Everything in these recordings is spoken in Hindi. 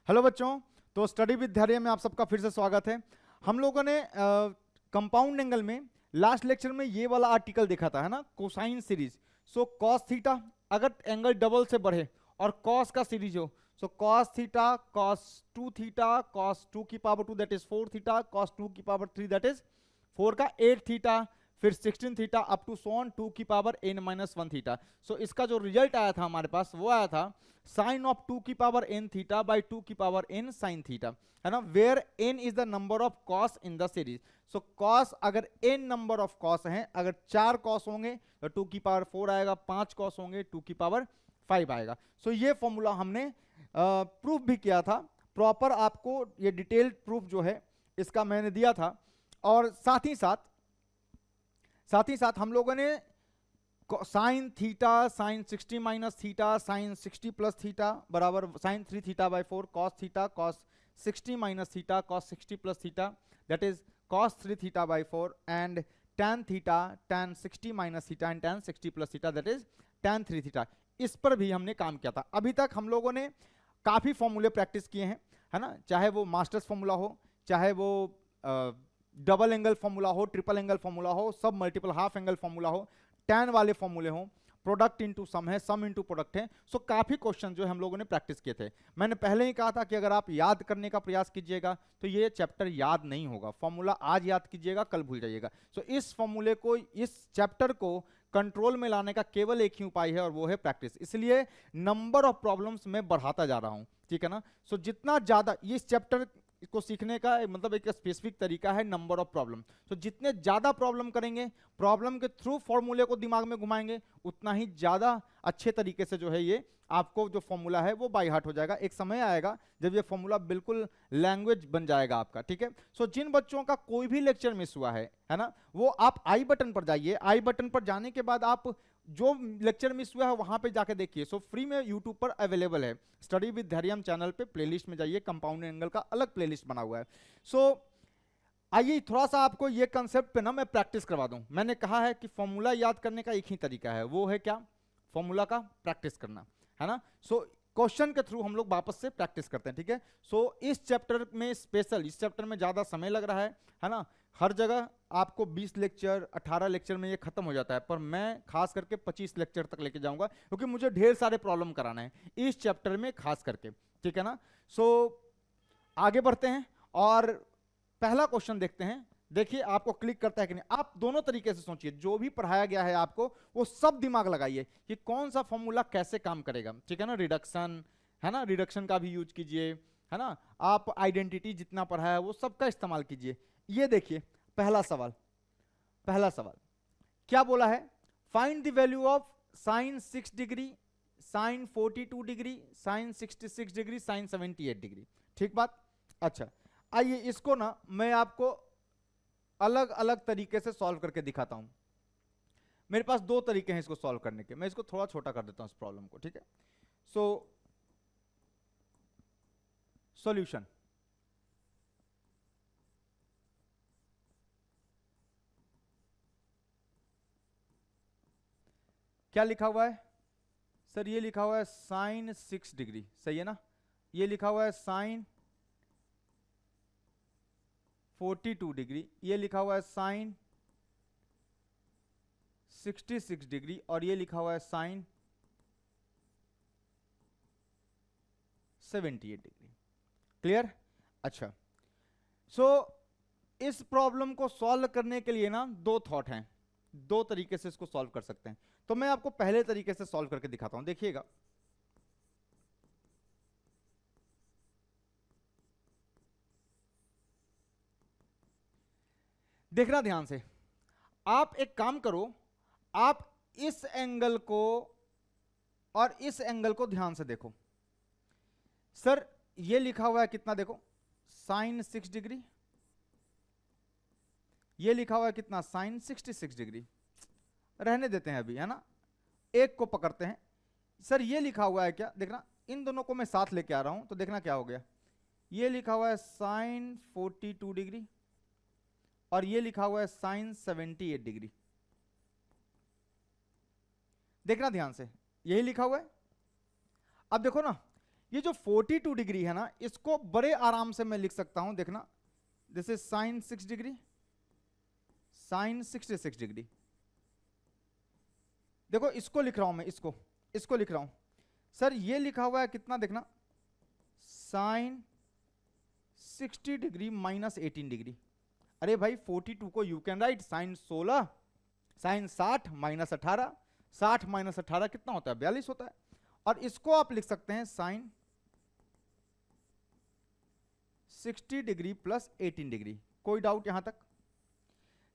हेलो बच्चों। तो स्टडी विद धैर्य में आप सबका फिर से स्वागत है। हम लोगों ने कंपाउंड एंगल में लास्ट लेक्चर में ये वाला आर्टिकल देखा था, है ना, cosine series. So cos theta अगर एंगल डबल से बढ़े और कॉस का सीरीज हो, so cos theta cos 2 theta cos 2 की power 2 that is 4 theta cos 2 की पावर 3 दैट इज 4 का 8 थीटा, फिर 16 थीटा अप टू सोन 2 की पावर n माइनस 1 थीटा। सो इसका जो रिजल्ट आया था हमारे पास वो आया था साइन ऑफ 2 की पावर n थीटा बाई 2 की पावर n साइन थीटा, है ना, where n is the number of cos in the series. So cos अगर n नंबर ऑफ कॉस हैं, अगर 4 कॉस होंगे तो 2 की पावर 4 आएगा, 5 कॉस होंगे 2 की पावर 5 आएगा। सो ये फॉर्मूला हमने प्रूफ भी किया था प्रॉपर, आपको ये डिटेल्ड प्रूफ जो है इसका मैंने दिया था। और साथ ही साथ हम लोगों ने sine theta sine 60 minus theta sine 60 plus theta बराबर sine 3 theta by 4 cos theta cos 60 minus theta cos 60 plus theta that is cos 3 theta by 4 and tan theta tan 60 minus theta and tan 60 plus theta that is tan 3 theta. इस पर भी हमने काम किया था। अभी तक हम लोगों ने काफी फॉर्मूले प्रैक्टिस किए हैं, है ना, चाहे वो मास्टर्स फॉर्मूला हो, चाहे वो डबल एंगल फॉर्मूला हो, ट्रिपल एंगल फॉर्मूला हो, सब मल्टीपल हाफ एंगल फॉर्मूला हो, टैन वाले फॉर्मूले हो, प्रोडक्ट इनटू सम है, सम इनटू प्रोडक्ट है। सो काफी क्वेश्चन जो हम लोगों ने प्रैक्टिस किए थे। मैंने पहले ही कहा था कि अगर आप याद करने का प्रयास कीजिएगा तो ये चैप्टर याद नहीं होगा। फॉर्मूला आज याद कीजिएगा, कल भूल जाइएगा। सो इस फॉर्मूले को, इस चैप्टर को कंट्रोल में लाने का केवल एक ही उपाय है और वो है प्रैक्टिस। इसलिए नंबर ऑफ प्रॉब्लम्स मैं बढ़ाता जा रहा हूं, ठीक है ना। सो जितना ज्यादा इस चैप्टर को सीखने का मतलब एक स्पेसिफिक तरीका है नंबर ऑफ प्रॉब्लम। तो जितने ज्यादा प्रॉब्लम करेंगे, प्रॉब्लम के थ्रू फॉर्मूले को दिमाग में घुमाएंगे, उतना ही ज्यादा अच्छे तरीके से जो है ये आपको जो फॉर्मूला है वो बाय हार्ट हो जाएगा। एक समय आएगा जब ये फॉर्मूला बिल्कुल लैंग्वेज बन जाएगा आपका, ठीक है। सो जिन बच्चों का कोई भी लेक्चर मिस हुआ है ना, वो आप आई बटन पर जाइए। आई बटन पर जाने के बाद आप जो लेक्चर मिस हुआ है वहां पे जाके देखिए। सो फ्री में यूट्यूब पर अवेलेबल है, स्टडी विद धैर्यम चैनल पे प्लेलिस्ट में जाइए, कंपाउंड एंगल का अलग प्लेलिस्ट बना हुआ है। सो आइए थोड़ा सा आपको ये कंसेप्ट पे ना मैं प्रैक्टिस करवा दूं। मैंने कहा है कि फॉर्मूला याद करने का एक ही तरीका है, वो है क्या, फॉर्मूला का प्रैक्टिस करना, है ना। सो क्वेश्चन के थ्रू हम लोग वापस से प्रैक्टिस करते हैं, ठीक है। सो इस चैप्टर में स्पेशल, इस चैप्टर में ज्यादा समय लग रहा है ना। हर जगह आपको 20 लेक्चर 18 लेक्चर में ये खत्म हो जाता है, पर मैं खास करके 25 लेक्चर तक लेके जाऊंगा क्योंकि मुझे ढेर सारे प्रॉब्लम कराना है इस चैप्टर में खास करके, ठीक है ना। सो आगे बढ़ते हैं और पहला क्वेश्चन देखते हैं। देखिए आपको क्लिक करता है कि नहीं। आप दोनों तरीके से सोचिए, जो भी पढ़ाया गया है आपको वो सब दिमाग लगाइए कि कौन सा फॉर्मूला कैसे काम करेगा, ठीक है ना। रिडक्शन, है ना, रिडक्शन का भी यूज कीजिए, है ना। आप आइडेंटिटी जितना पढ़ा है वो सबका इस्तेमाल कीजिए। ये देखिए पहला सवाल क्या बोला है, find the value of sine 6 degree, sine 42 degree, sine 66 degree, sine 78 degree, ठीक बात। अच्छा आइए इसको ना मैं आपको अलग अलग तरीके से सॉल्व करके दिखाता हूं। मेरे पास दो तरीके हैं इसको सॉल्व करने के। मैं इसको थोड़ा छोटा कर देता हूं इस प्रॉब्लम को, ठीक है। सो सॉल्यूशन, क्या लिखा हुआ है सर, ये लिखा हुआ है साइन 6 डिग्री, सही है ना। ये लिखा हुआ है साइन 42 डिग्री, ये लिखा हुआ है साइन 66 डिग्री और ये लिखा हुआ है साइन 78 डिग्री। क्लियर। अच्छा सो इस प्रॉब्लम को सॉल्व करने के लिए ना दो थॉट हैं, दो तरीके से इसको सॉल्व कर सकते हैं। तो मैं आपको पहले तरीके से सॉल्व करके दिखाता हूं, देखिएगा। देखना ध्यान से, आप एक काम करो, आप इस एंगल को और इस एंगल को ध्यान से देखो। सर ये लिखा हुआ है कितना, देखो साइन 6 डिग्री, ये लिखा हुआ है कितना साइन 66 डिग्री। रहने देते हैं अभी, है ना, एक को पकड़ते हैं। सर ये लिखा हुआ है क्या, देखना इन दोनों को मैं साथ लेके आ रहा हूं तो देखना क्या हो गया। ये लिखा हुआ है साइन 42 डिग्री और ये लिखा हुआ है साइन 78 डिग्री। देखना ध्यान से, यही लिखा हुआ है। अब देखो ना, ये जो 42 डिग्री है ना, इसको बड़े आराम से मैं लिख सकता हूं, देखना, this is sine 6 degree, sine 66 degree. देखो इसको लिख रहा हूं मैं, इसको लिख रहा हूं। सर ये लिखा हुआ है कितना, देखना, साइन 60 डिग्री माइनस 18 डिग्री। अरे भाई 42 को you can write sine 16, sine 60 minus 18, 60 minus 18 कितना होता है, 42 होता है। और इसको आप लिख सकते हैं साइन 60 डिग्री प्लस 18 डिग्री। कोई डाउट यहां तक?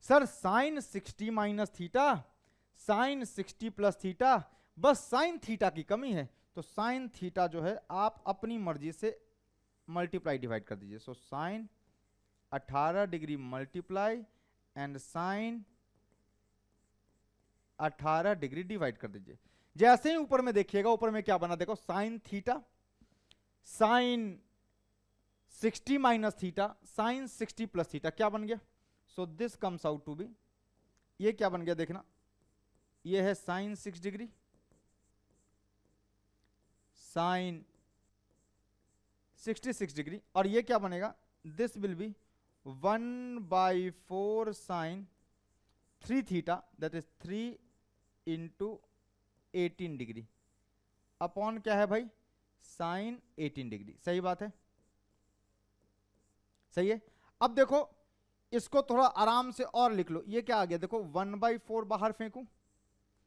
Sir sine 60 minus theta, sine 60 plus theta, बस साइन थीटा की कमी है, तो साइन थीटा जो है आप अपनी मर्जी से मल्टीप्लाई डिवाइड कर दीजिए। So sine 18 degree multiply and sine 18 degree divide कर दीजिए। जैसे ही ऊपर में देखिएगा, ऊपर में क्या बना, देखो sine theta, sine 60 minus theta, sine 60 plus theta, क्या बन गया? So this comes out to be, ये क्या बन गया, देखना, ये है साइन 6 डिग्री, साइन 66 डिग्री, और ये क्या बनेगा, this will be 1/4 sine 3 theta, that is 3 into 18 degree upon क्या है भाई, साइन 18 डिग्री। सही बात है, सही है। अब देखो इसको थोड़ा आराम से और लिख लो, ये क्या आ गया, देखो 1/4 बाहर फेंकू,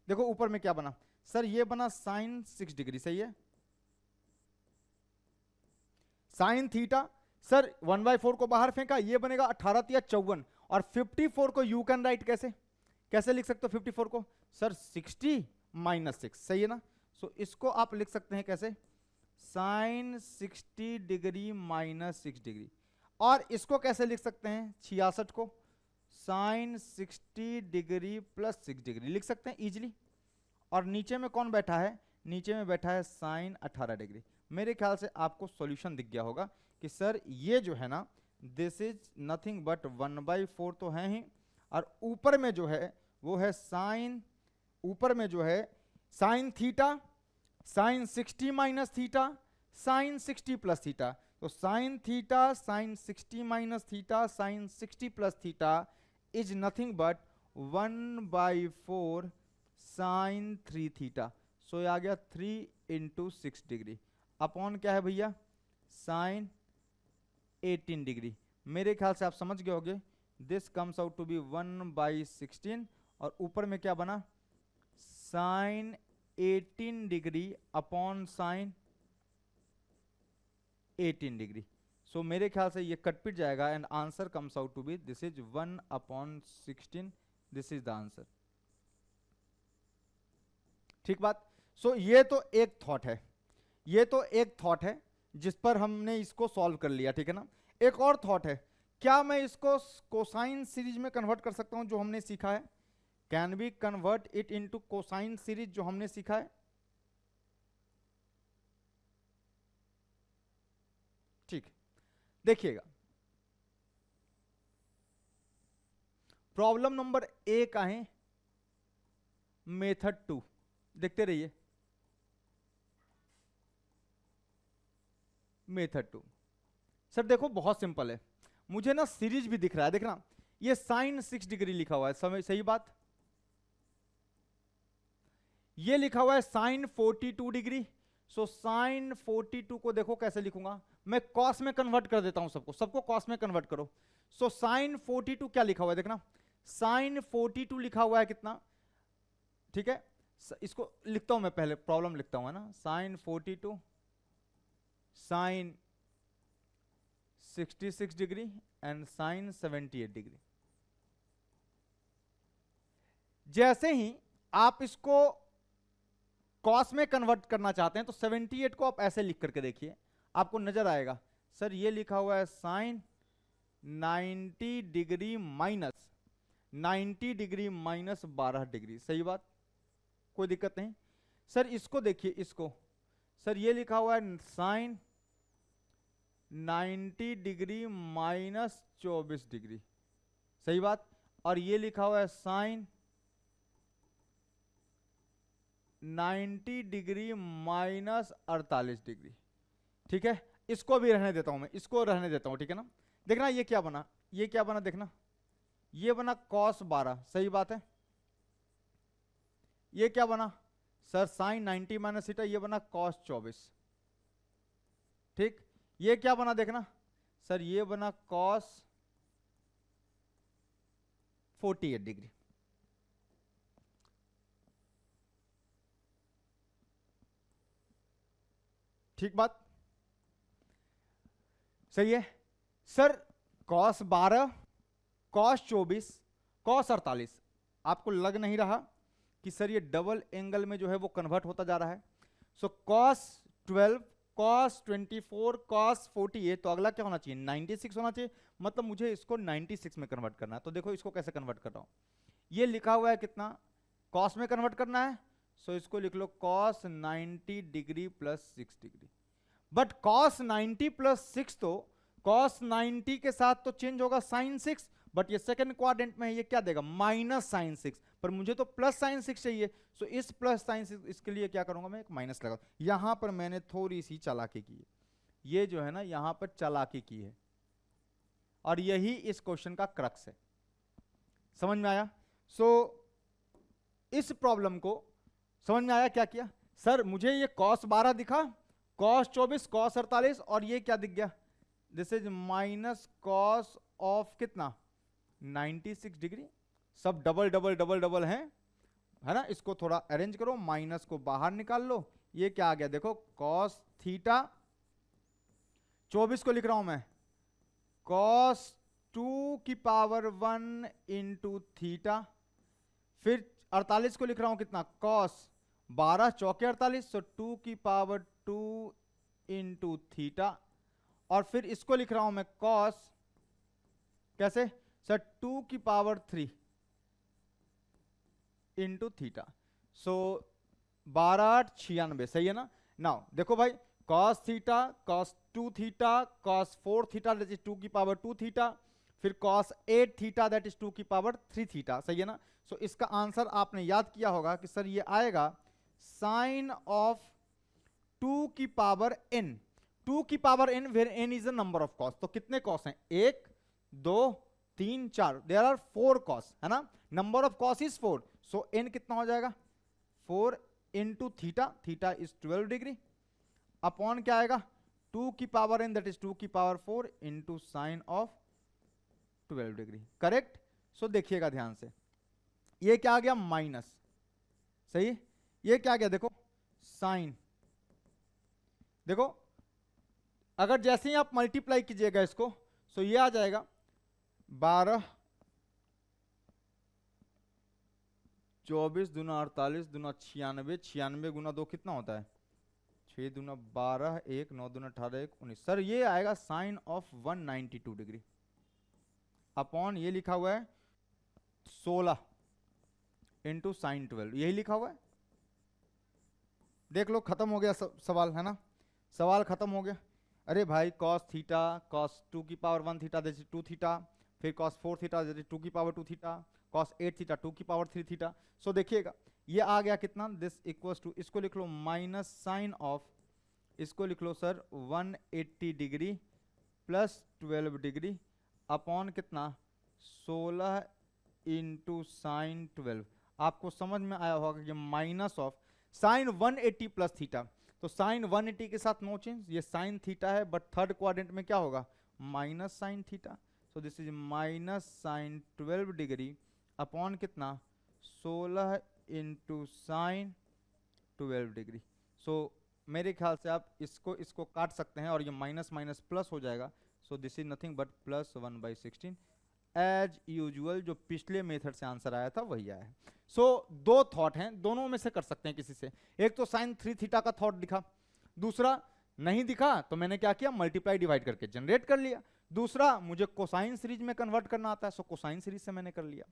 देखो ऊपर में क्या बना, सर ये बना साइन 6 डिग्री, सही है, साइन थीटा, सर 1/4 को बाहर फेंका, ये बनेगा 18 तिया 54, और 54 को यू कैन राइट कैसे, कैसे लिख सकते हो 54 को, सर 60 माइनस 6, सही है ना। सो इसको आप लिख सकते हैं कैसे, साइन 60 डिग्री माइनस 6 डिग्री, और इसको कैसे लिख सकते हैं 66 को, साइन 60 डिग्री प्लस 6 डिग्री लिख सकते हैं इजीली। और नीचे में कौन बैठा है, नीचे में बैठा है साइन 18 डिग्री। मेरे ख्याल से आपको सॉल्यूशन दिख गया होगा कि सर ये जो है ना, दिस इज नथिंग बट 1/4 तो है ही, और ऊपर में जो है वो है साइन, ऊपर में जो है sine theta, sine 60 minus theta, sine 60 plus theta, तो sine theta sine 60 minus theta sine 60 plus theta is nothing but 1/4 sine 3 theta. So ये आ गया 3 इंटू 6 डिग्री अपॉन क्या है भैया, साइन 18 डिग्री। मेरे ख्याल से आप समझ गए होंगे, this comes out to be 1/16, और ऊपर में क्या बना, sine 18 degree upon sine 18 degree. So मेरे ख्याल से ये कट पिट जाएगा and answer comes out to be this is 1/16, this is the answer. ठीक बात। सो ये तो एक थॉट है, ये तो एक थॉट है जिस पर हमने इसको सॉल्व कर लिया, ठीक है ना। एक और थॉट है, क्या मैं इसको कोसाइन सीरीज में कन्वर्ट कर सकता हूं जो हमने सीखा है, can we convert it into cosine series जो हमने सीखा है। ठीक, देखिएगा प्रॉब्लम नंबर 1 आए, मेथड 2 देखते रहिए। मेथड 2 सर देखो बहुत सिंपल है, मुझे ना सीरीज भी दिख रहा है, देखना ये साइन 6 डिग्री लिखा हुआ है, समय सही बात, ये लिखा हुआ है साइन 42 डिग्री। सो साइन 42 को देखो कैसे लिखूंगा मैं, कॉस में कन्वर्ट कर देता हूं, सबको कॉस में कन्वर्ट करो। सो साइन 42 क्या लिखा हुआ है, देखना साइन 42 लिखा हुआ है कितना, ठीक है, इसको लिखता हूं मैं, पहले प्रॉब्लम लिखता हूं, है ना, sine 42 sine 66 degree and sine 78 degree. जैसे ही आप इसको कॉस में कन्वर्ट करना चाहते हैं तो 78 को आप ऐसे लिख करके देखिए, आपको नजर आएगा सर ये लिखा हुआ है sine 90 degree minus 90 degree minus 12 degree, सही बात, कोई दिक्कत नहीं। सर इसको देखिए, इसको सर ये लिखा हुआ है साइन 90 डिग्री माइनस 24 डिग्री, सही बात, और ये लिखा हुआ है साइन 90 डिग्री माइनस 48 डिग्री। ठीक है, इसको भी रहने देता हूं मैं, इसको रहने देता हूं, ठीक है ना। देखना ये क्या बना, ये क्या बना, देखना ये बना cos 12, सही बात है। ये क्या बना सर, sin 90 माइनस थीटा, ये बना cos 24, ठीक। ये क्या बना देखना सर, ये बना cos 48 डिग्री। ठीक बात, सही है सर। cos 12, cos 24, cos 48, आपको लग नहीं रहा कि सर ये डबल एंगल में जो है वो कन्वर्ट होता जा रहा है। सो cos 12, cos 24, cos 48, तो अगला क्या होना चाहिए, 96 होना चाहिए। मतलब मुझे इसको 96 में कन्वर्ट करना है। तो देखो इसको कैसे कन्वर्ट कर रहा हूं, ये लिखा हुआ है कितना, cos में कन्वर्ट करना है। सो इसको लिख लो cos 90 degree plus 6 degree. But cos 90 plus 6 तो cos 90 के साथ तो चेंज होगा sin 6, बट ये सेकंड क्वाड्रेंट में है, ये क्या देगा माइनस sin 6, पर मुझे तो प्लस sin 6 चाहिए। सो इस प्लस sin 6, इसके लिए क्या करूंगा मैं, एक माइनस लगा। यहां पर मैंने थोड़ी सी चालाकी की है, ये जो है ना यहां पर चालाकी की है, और यही इस क्वेश्चन का क्रक्स है। समझ में आया। सो इस प्रॉब्लम को समझ में आया क्या किया सर, मुझे ये cos 12 दिखा, cos 24, cos 48, और ये क्या दिख गया, this is minus cos of कितना 96 डिग्री। सब डबल डबल डबल डबल हैं, है ना। इसको थोड़ा अरेंज करो, माइनस को बाहर निकाल लो, ये क्या आ गया देखो, cos थीटा 24 को लिख रहा हूं मैं cos 2 की पावर 1 इंटू थीटा, फिर 48 को लिख रहा हूं कितना, cos 12 चौके 48, सो 2 की पावर 2 इंटू थीटा, और फिर इसको लिख रहा हूं मैं cos कैसे सर 2 की पावर 3 इंटू थीटा। सो 12 96, सही है ना। नाउ देखो भाई, cos theta, cos 2 theta, cos 4 theta that is 2 की पावर 2 थीटा, फिर cos 8 थीटा दैट इज 2 की पावर 3 थीटा, सही है ना। सो इसका आंसर आपने याद किया होगा कि सर ये आएगा साइन ऑफ 2 की पावर n, 2 की power n where n is the number of cos। तो कितने cos हैं, 1 2 3 4, देयर आर 4 cos, है ना। Number of cos is 4, so n कितना हो जाएगा 4 into theta, theta is 12 degree, upon क्या आएगा 2 की पावर n दैट इज 2 की power 4 into sine of 12 degree, correct. So देखिएगा ध्यान से, ये क्या आ गया माइनस, सही। ये क्या आ गया देखो साइन, देखो अगर जैसे ही आप मल्टीप्लाई कीजिएगा इसको, सो ये आ जाएगा 12 24 दूना 48 दूना 96, 96 गुना 2 कितना होता है 6 दूना 12, 1 9 दूना 18, 1 19। सर ये आएगा साइन ऑफ 192 डिग्री, अपॉन ये लिखा हुआ है 16 इंटू साइन 12, यही लिखा हुआ है। देख लो खत्म हो गया सवाल, है ना, सवाल खत्म हो गया। अरे भाई cos थीटा, cos 2 की power 1 theta that is 2 theta, फिर cos 4 थीटा दैट इज 2 की पावर 2 थीटा, cos 8 थीटा 2 की पावर 3 थीटा। सो देखिएगा ये आ गया कितना, दिस इक्वल्स टू, इसको लिख लो माइनस साइन ऑफ, इसको लिख लो sir 180 degree plus 12 degree, upon कितना 16 इंटू साइन 12। आपको समझ में आया होगा कि minus of sine 180 plus theta, तो साइन 180 के साथ नो चेंज, ये साइन थीटा है, बट थर्ड क्वाड्रेंट में क्या होगा minus sine theta. So this is minus sine 12 degree upon कितना 16 इंटू साइन 12 डिग्री। सो मेरे ख्याल से आप इसको काट सकते हैं, और ये माइनस माइनस प्लस हो जाएगा। So this is nothing but plus 1/16, as usual जो पिछले मेथड से आंसर आया था वही आया है। सो दो थॉट हैं, दोनों में से कर सकते हैं किसी से। एक तो साइन 3 थीटा का थॉट दिखा, दूसरा नहीं दिखा तो मैंने क्या किया मल्टीप्लाई डिवाइड करके जनरेट कर लिया, दूसरा मुझे कोसाइन सीरीज में कन्वर्ट करना आता है, सो कोसाइन सीरीज से मैंने कर लिया।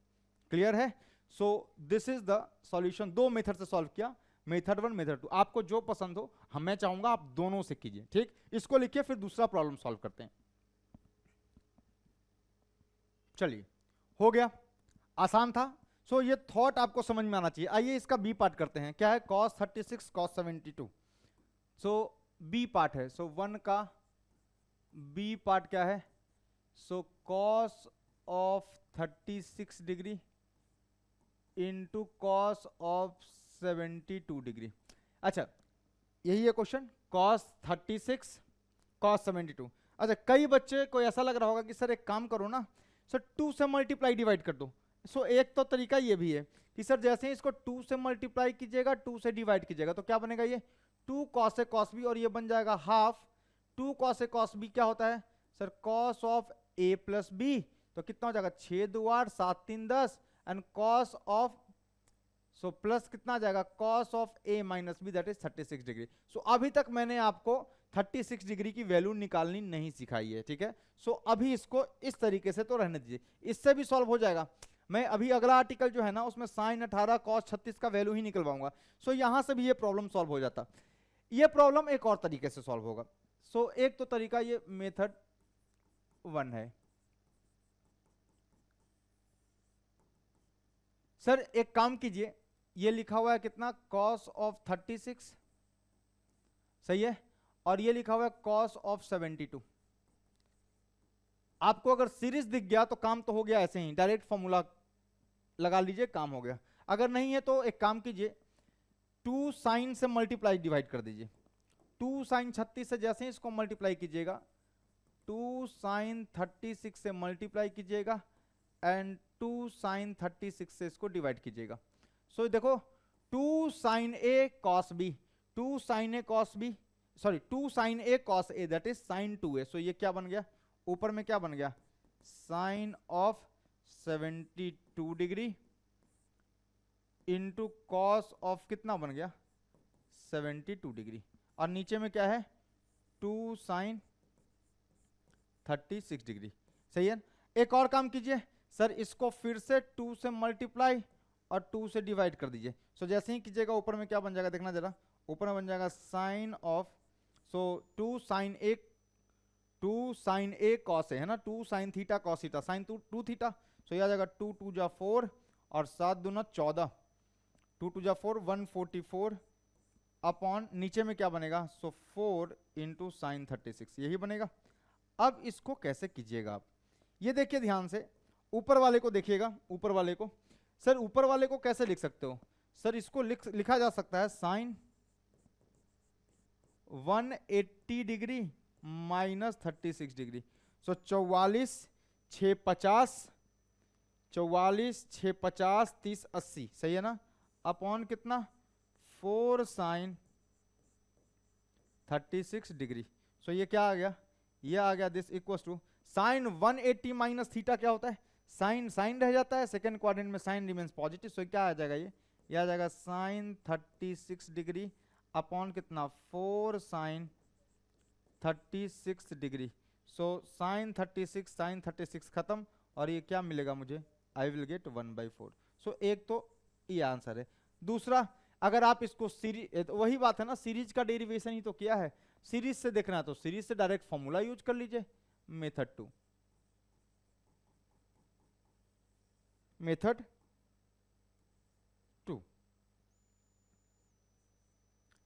क्लियर है। So this is the solution, दो मेथड से सॉल्व किया, मेथड 1 मेथड 2, आपको जो पसंद हो, मैं चाहूंगा आप दोनों से कीजिए। ठीक, इसको लिखिए फिर दूसरा प्रॉब्लम सॉल्व करते हैं। चलिए हो गया, आसान था। सो ये थॉट आपको समझ में आना चाहिए। आइए इसका बी पार्ट करते हैं, क्या है cos 36 cos 72। सो बी पार्ट है, सो 1 का बी पार्ट क्या है, so cos of 36 degree into cos of 72 degree. अच्छा यही है क्वेश्चन, कॉस 36 कॉस 72। अच्छा कई बच्चे को ऐसा लग रहा होगा कि सर एक काम करो ना, सर 2 से मल्टीप्लाई डिवाइड कर दो। सो एक तो तरीका ये भी है कि सर जैसे ही इसको 2 से मल्टीप्लाई कीजिएगा 2 से डिवाइड कीजिएगा तो क्या बनेगा, ये 2 कॉस ए कॉस बी, और ये बन जाएगा half 2 cos a cos b क्या होता है sir, cos of a plus b. तो कितना हो जाएगा 6 2 8 7 3 10 and cos of, so plus कितना आ जाएगा cos of A minus B that is 36 degree. So अभी तक मैंने आपको 36 डिग्री की वैल्यू निकालनी नहीं सिखाई है, ठीक है। सो अभी इसको इस तरीके से तो रहने दीजिए, इससे भी सॉल्व हो जाएगा। मैं अभी अगला आर्टिकल जो है ना उसमें साइन 18 कॉस 36 का वैल्यू ही निकलवाऊंगा। सो यहां से भी ये प्रॉब्लम सॉल्व हो जाता। ये प्रॉब्लम एक और तरीके से सॉल्व होगा। सो एक तो तरीका ये मेथड 1 है। सर एक काम कीजिए, ये लिखा हुआ है कितना cos ऑफ 36, सही है, और ये लिखा हुआ है cos ऑफ 72। आपको अगर सीरीज दिख गया तो काम तो हो गया, ऐसे ही डायरेक्ट फॉर्मूला लगा लीजिए, काम हो गया। अगर नहीं है तो एक काम कीजिए, 2 साइन से मल्टीप्लाई डिवाइड कर दीजिए। 2 साइन 36 से जैसे ही इसको मल्टीप्लाई कीजिएगा 2 साइन 36 से मल्टीप्लाई कीजिएगा एंड 2 साइन 36 से इसको डिवाइड कीजिएगा। सो देखो 2 sine A cos b, 2 sine A cos b, sorry 2 sine A cos a that is sine 2a। So ये क्या बन गया, ऊपर में क्या बन गया, sine of 72 degree into cos of कितना बन गया 72 डिग्री, और नीचे में क्या है 2 साइन 36 डिग्री, सही है। एक और काम कीजिए सर, इसको फिर से 2 से मल्टीप्लाई और 2 से डिवाइड कर दीजिए। सो जैसे ही कीजिएगा ऊपर में क्या बन जाएगा, देखना जरा, ऊपर में बन जाएगा sine of, so 2 sine A cos A है ना, 2 sine theta cos theta sine 2 theta. So ये आ जाएगा 2 2 जा 4 और 7 दूना 14, 2 2 जा 4 144 अपॉन नीचे में क्या बनेगा, सो 4 इंटू साइन 36, यही बनेगा। अब इसको कैसे कीजिएगा आप, ये देखिए ध्यान से, ऊपर वाले को देखिएगा, ऊपर वाले को। सर ऊपर वाले को कैसे लिख सकते हो, सर इसको लिखा जा सकता है साइन 180 डिग्री माइनस 36 डिग्री। सो 44 6 50, 44 6 50 30 80, सही है ना, अपॉन कितना 4 साइन 36 डिग्री। सो ये क्या आ गया, ये आ गया this equals to sine 180 minus theta क्या होता है, साइन साइन रह जाता है, सेकेंड क्वाड्रेंट में साइन रिमेंस पॉजिटिव। सो क्या आ जाएगा, ये आ जाएगा साइन 36 डिग्री अपॉन कितना 4 साइन 36 डिग्री। सो साइन 36 खत्म, और ये क्या मिलेगा मुझे, आई विल गेट 1/4। सो एक तो ये आंसर है। दूसरा, अगर आप इसको सीरीज, वही बात है ना, सीरीज का डेरिवेशन ही तो किया है, सीरीज से देखना है तो सीरीज से डायरेक्ट फॉर्मूला यूज कर लीजिए, मेथड 2,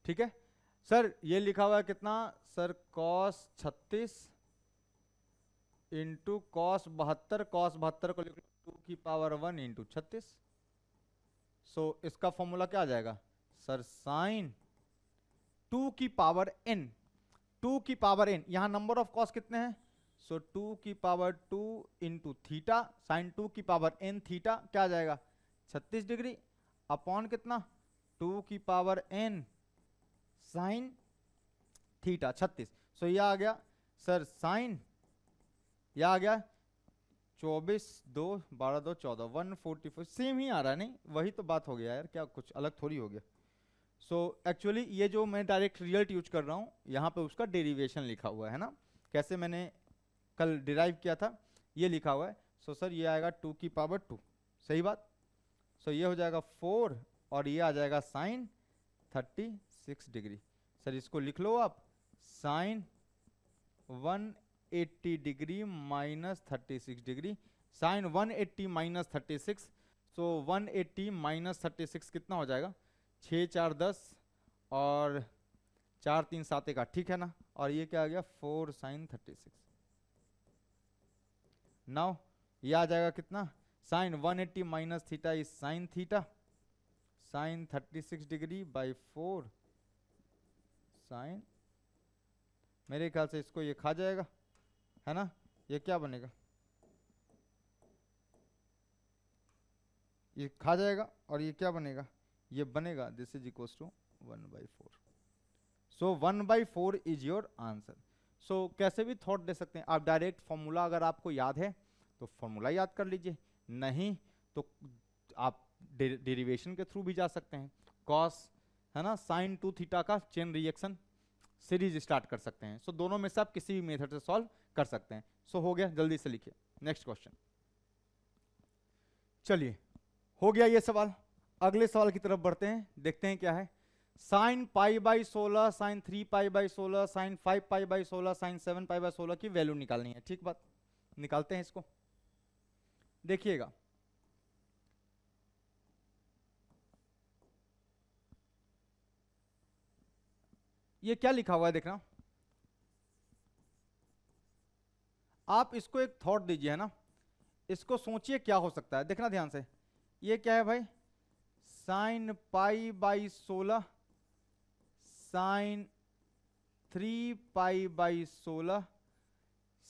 ठीक है। सर ये लिखा हुआ है कितना सर, cos 36 इंटू cos 72 को लिख लो 2 की पावर 1 इंटू 36। सो इसका फॉर्मूला क्या आ जाएगा सर, साइन 2 की पावर n, 2 की पावर n, यहां नंबर ऑफ कॉस कितने हैं, सो 2 की पावर 2 इंटू थीटा, साइन 2 की पावर n थीटा क्या आ जाएगा 36 डिग्री अपॉन कितना 2 की पावर n साइन थीटा 36। सो यह आ गया सर साइन, यह आ गया 24 2 12 2 14 144, सेम ही आ रहा है, नहीं वही तो बात हो गया यार, क्या कुछ अलग थोड़ी हो गया। सो एक्चुअली ये जो मैं डायरेक्ट रिजल्ट यूज कर रहा हूँ यहाँ पे उसका डेरिवेशन लिखा हुआ है ना, कैसे मैंने कल डिराइव किया था ये लिखा हुआ है। सो सर ये आएगा 2 की पावर 2, सही बात। सो ये हो जाएगा 4 और ये आ जाएगा साइन 36 डिग्री। सर इसको लिख लो आप, sine 180 degree minus 36 degree, sine 180 minus 36। So 180 minus 36 कितना हो जाएगा, 6 4 10 और 4 3 7 1 ठीक है ना, और ये क्या आ गया 4 sin 36। नाउ ये आ जाएगा कितना, sine 180 minus theta is sine theta, sine 36 degree by 4 sine, मेरे ख्याल से इसको ये खा जाएगा, है ना, ये क्या बनेगा, ये खा जाएगा, और ये क्या बनेगा, ये बनेगा this is equal to 1/4। So 1/4 is your answer. So कैसे भी थॉट दे सकते हैं आप, डायरेक्ट फॉर्मूला अगर आपको याद है तो फॉर्मूला याद कर लीजिए, नहीं तो आप डेरिवेशन के थ्रू भी जा सकते हैं, कॉस है ना साइन 2 थीटा का चेन रिएक्शन सीरीज स्टार्ट कर सकते हैं। सो दोनों में से आप किसी भी मेथड से सॉल्व कर सकते हैं। सो हो गया, जल्दी से लिखिए नेक्स्ट क्वेश्चन। चलिए हो गया ये सवाल, अगले सवाल की तरफ बढ़ते हैं, देखते हैं क्या है। Sine pi by 16, sine 3 pi by 16, sine 5 pi by 16, sine 7 pi by 16 की वैल्यू निकालनी है। ठीक बात, निकालते हैं इसको। देखिएगा ये क्या लिखा हुआ है, देखना आप इसको एक थॉट दीजिए, है ना, इसको सोचिए क्या हो सकता है, देखना ध्यान से। ये क्या है भाई, sine pi by 16, sine 3 pi by 16,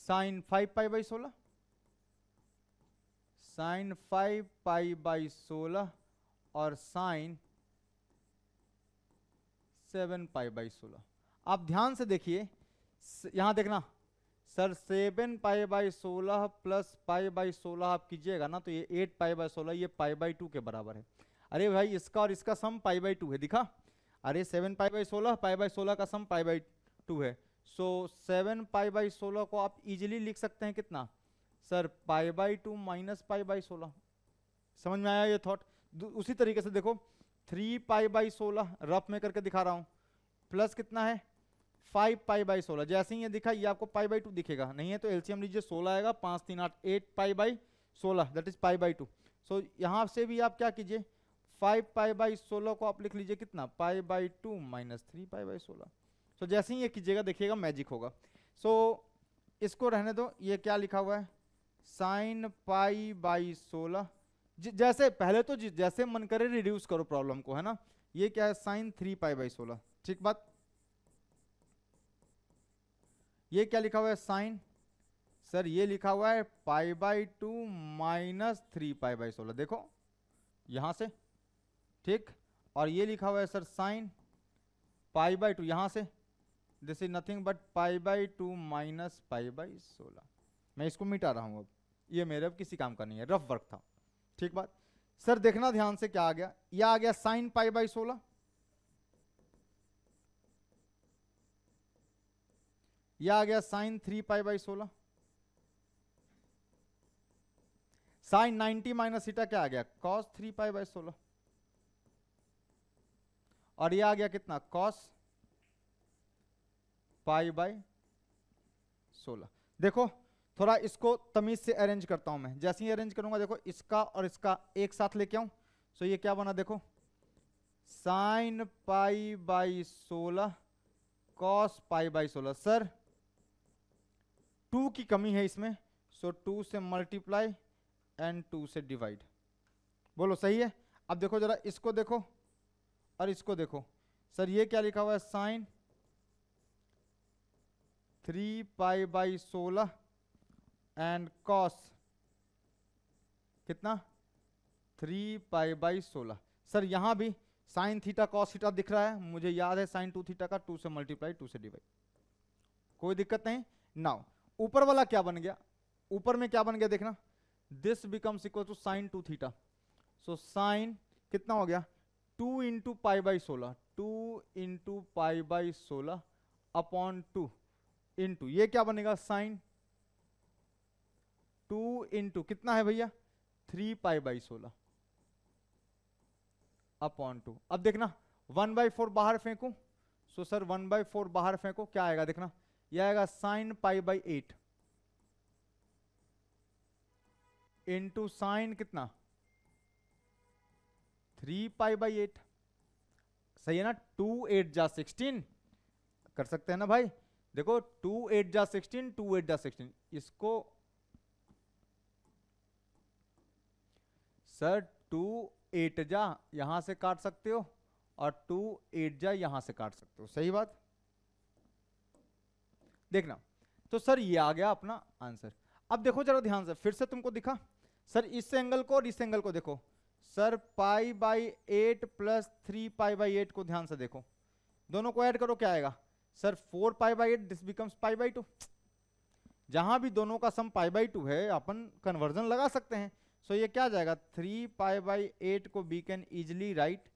sine 5 pi by 16, sine 5 pi by 16 और साइन 7 पाई बाई 16। आप ध्यान से देखिए, यहां देखना sir 7 pi by 16 plus pi by 16 आप कीजिएगा ना तो ये 8 पाई बाई 16, ये पाई बाई 2 के बराबर है। अरे भाई इसका और इसका सम पाई बाई 2 है, दिखा, अरे 7 पाई बाई 16 पाई बाई 16 का सम पाई बाई 2 है। सो 7 पाई बाई 16 को आप इजीली लिख सकते हैं कितना sir, pi by 2 minus pi by 16। समझ में आया ये थॉट। उसी तरीके से देखो 3 पाई बाई 16 रफ में करके दिखा रहा हूं, प्लस कितना है 5 पाई बाई 16, जैसे ही ये दिखा ये आपको पाई बाई 2 दिखेगा, नहीं है तो एलसीएम लीजिए 16 आएगा, 5 3 8 8 pi by 16 that is pi by 2। सो यहां से भी आप क्या कीजिए 5 पाई बाई 16 को आप लिख लीजिए कितना पाई बाई 2 माइनस 3 पाई बाई 16। सो जैसे ही ये कीजिएगा देखिएगा मैजिक होगा। सो इसको रहने दो, ये क्या लिखा हुआ है साइन पाई बाई 16, जैसे पहले तो जैसे मन करे रिड्यूस करो प्रॉब्लम को, है ना। ये क्या है साइन 3 पाई बाई 16, ठीक बात। ये क्या लिखा हुआ है साइन, सर ये लिखा हुआ है पाई बाई 2 माइनस 3 पाई बाई 16, देखो यहां से, ठीक। और ये लिखा हुआ है सर साइन पाई बाई 2 यहां से, this is nothing but pi by 2 minus pi by 16। मैं इसको मिटा रहा हूं अब, ये मेरे अब किसी काम का नहीं है, रफ वर्क था, ठीक बात। सर देखना ध्यान से क्या आ गया, यह आ गया साइन पाई बाई 16, यह आ गया sine 3 pi by 16, sine 90 minus theta क्या आ गया कॉस 3 पाई बाई 16, और यह आ गया कितना कॉस पाई बाई 16। देखो थोड़ा इसको तमीज से अरेंज करता हूं मैं, जैसे ही अरेंज करूंगा देखो इसका और इसका एक साथ लेके आऊं, सो ये क्या बना देखो sign pi by 16 cos pi by 16। Sir 2 की कमी है इसमें, सो 2 से मल्टीप्लाई एंड 2 से डिवाइड, बोलो सही है। अब देखो जरा इसको देखो और इसको देखो, सर ये क्या लिखा हुआ है sine 3 pi by 16 and cos कितना 3 पाई बाई 16। सर यहां भी साइन थीटा कॉस थीटा दिख रहा है, मुझे याद है साइन 2 थीटा का 2 से मल्टीप्लाई 2 से डिवाइड, कोई दिक्कत नहीं। नाउ ऊपर वाला क्या बन गया, ऊपर में क्या बन गया देखना, this becomes equal to sine 2 theta, so sine कितना हो गया 2 into pi by 16, 2 into pi by 16 upon 2 into ये क्या बनेगा साइन 2 इंटू कितना है भैया 3 पाई बाई 16 अपॉन 2। अब देखना 1/4 बाहर फेंकू, सो सर 1/4 बाहर फेंको क्या आएगा देखना, यह आएगा sign pi by 8 into sine कितना 3 पाई बाई 8, सही है ना, 2 8 जा 16 कर सकते हैं ना भाई। देखो 2 8 जा 16, 2 8 जा 16, इसको सर 2 8 जा यहां से काट सकते हो और 2 8 जा यहां से काट सकते हो, सही बात। देखना तो सर ये आ गया अपना आंसर। अब देखो जरा ध्यान से, फिर से तुमको दिखा सर इस एंगल को और इस एंगल को देखो sir, pi by 8 plus 3 pi by 8 को ध्यान से देखो, दोनों को ऐड करो क्या आएगा sir 4 pi by 8, this becomes pi by 2। जहां भी दोनों का सम पाई बाई 2 है अपन कन्वर्जन लगा सकते हैं। सो ये क्या आ जाएगा 3 पाई बाई 8 को we can easily write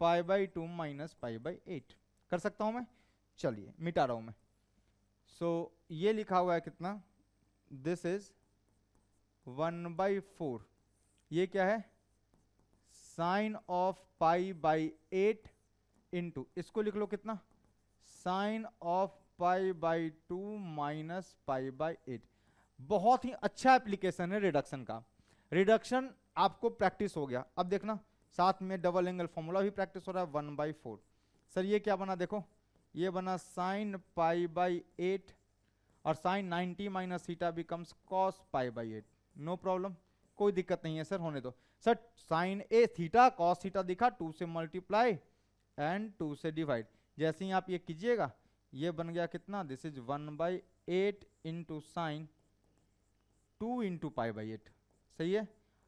pi by 2 minus pi by 8। कर सकता हूं मैं, चलिए मिटा रहा हूं मैं। सो ये लिखा हुआ है कितना, दिस इज 1/4, ये क्या है sine of pi by 8 into, इसको लिख लो कितना sine of pi by 2 minus pi by 8। बहुत ही अच्छा एप्लीकेशन है रिडक्शन का। रिडक्शन आपको प्रैक्टिस हो गया। अब देखना साथ में डबल एंगल फॉर्मूला भी प्रैक्टिस हो रहा है 1/4। सर ये क्या बना देखो, ये बना साइन पाई बाई 8 और sine 90 minus theta becomes cos pi by 8। No problem, कोई दिक्कत नहीं है सर, होने दो। Sir sine a theta cos theta दिखा, 2 से मल्टीप्लाई एंड 2 से डिवाइड, जैसे ही आप ये कीजिएगा ये बन गया कितना, this is 1/8 into sine 2 into pi by 8, सही है।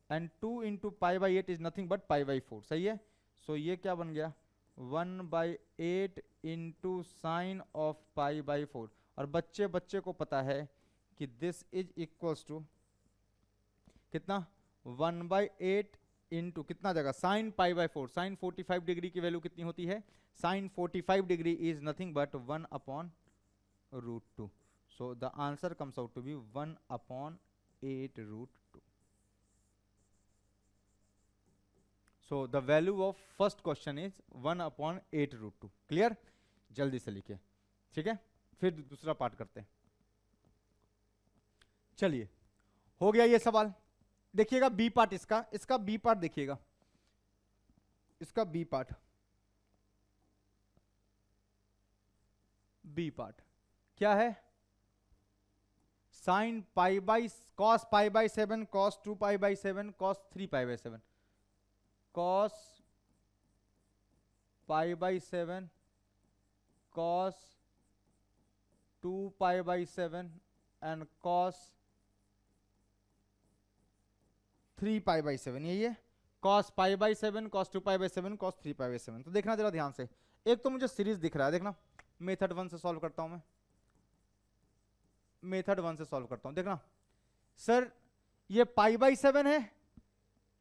And 2 into pi by 8 is nothing but pi by 4, सही है। सो ये क्या बन गया 1/8 into sine of pi by 4। और बच्चे बच्चे को पता है कि दिस इज इक्वल्स टू कितना 1/8 इंटू कितना जाएगा sine pi by 4। Sine 45 degree की वैल्यू कितनी होती है, sine 45 degree is nothing but 1/√2। So the answer comes out to be 1/8√2। So the value of first question is 1/8√2। Clear, जल्दी से लिखिए, ठीक है। फिर दूसरा पार्ट करते हैं। चलिए हो गया ये सवाल। देखिएगा बी पार्ट, इसका बी पार्ट देखिएगा, इसका बी पार्ट, बी पार्ट क्या है, sine pi by cos pi by 7 cos 2 pi by 7 cos 3 pi by 7 cos pi by 7 cos 2 pi by 7 and cos 3 pi by 7, यही है cos pi by 7 cos 2 pi by 7 cos 3 pi by 7। तो देखना जरा ध्यान से, एक तो मुझे सीरीज दिख रहा है, देखना मेथड 1 से सॉल्व करता हूं मैं, मेथड 1 से सॉल्व करता हूं। देखना सर ये पाई बाई 7 है,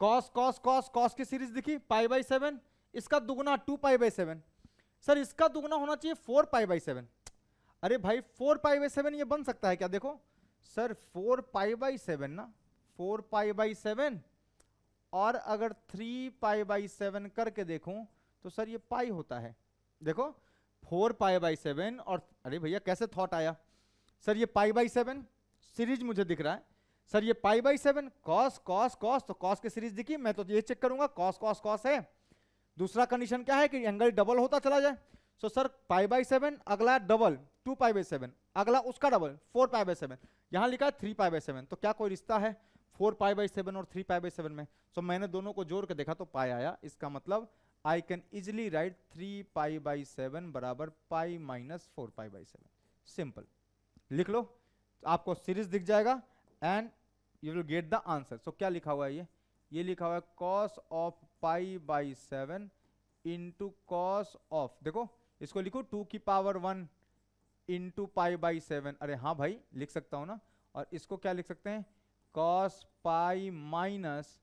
कॉस कॉस कॉस कॉस की सीरीज दिखी पाई बाई 7, इसका दुगना 2 पाई बाई 7, सर इसका दुगना होना चाहिए 4 पाई बाई 7। अरे भाई 4 पाई बाई 7 ये बन सकता है क्या, देखो सर 4 पाई बाई 7 ना, 4 पाई बाई 7 और अगर 3 पाई बाई 7 करके देखूं तो सर ये पाई होता है। देखो 4 पाई बाई 7 और अरे भैया कैसे थॉट आया, सर ये पाई बाई 7 सीरीज मुझे दिख रहा है, सर ये पाई बाई 7 कॉस कॉस कॉस, तो कॉस की सीरीज दिखी, मैं तो ये चेक करूंगा कॉस कॉस कॉस है। दूसरा कंडीशन क्या है कि एंगल डबल होता चला जाए। सो सर पाई बाई 7 अगला डबल 2 पाई बाई 7, अगला उसका डबल 4 पाई बाई 7, यहां लिखा है 3 पाई बाई 7, तो क्या कोई रिश्ता है 4 पाई बाई 7 और 3 पाई बाई 7 में। सो मैंने दोनों को जोड़ के देखा तो पाई आया, इसका मतलब I can easily write 3 pi by 7 बराबर pi minus 4 pi by 7। Simple, लिख लो तो आपको सीरीज दिख जाएगा and you will get the answer. So क्या लिखा हुआ है, ये लिखा हुआ है cos of pi by 7 into cos of, देखो इसको लिखो 2 की पावर 1 इंटू पाई बाई 7, अरे हाँ भाई लिख सकता हूं ना, और इसको क्या लिख सकते हैं cos pi minus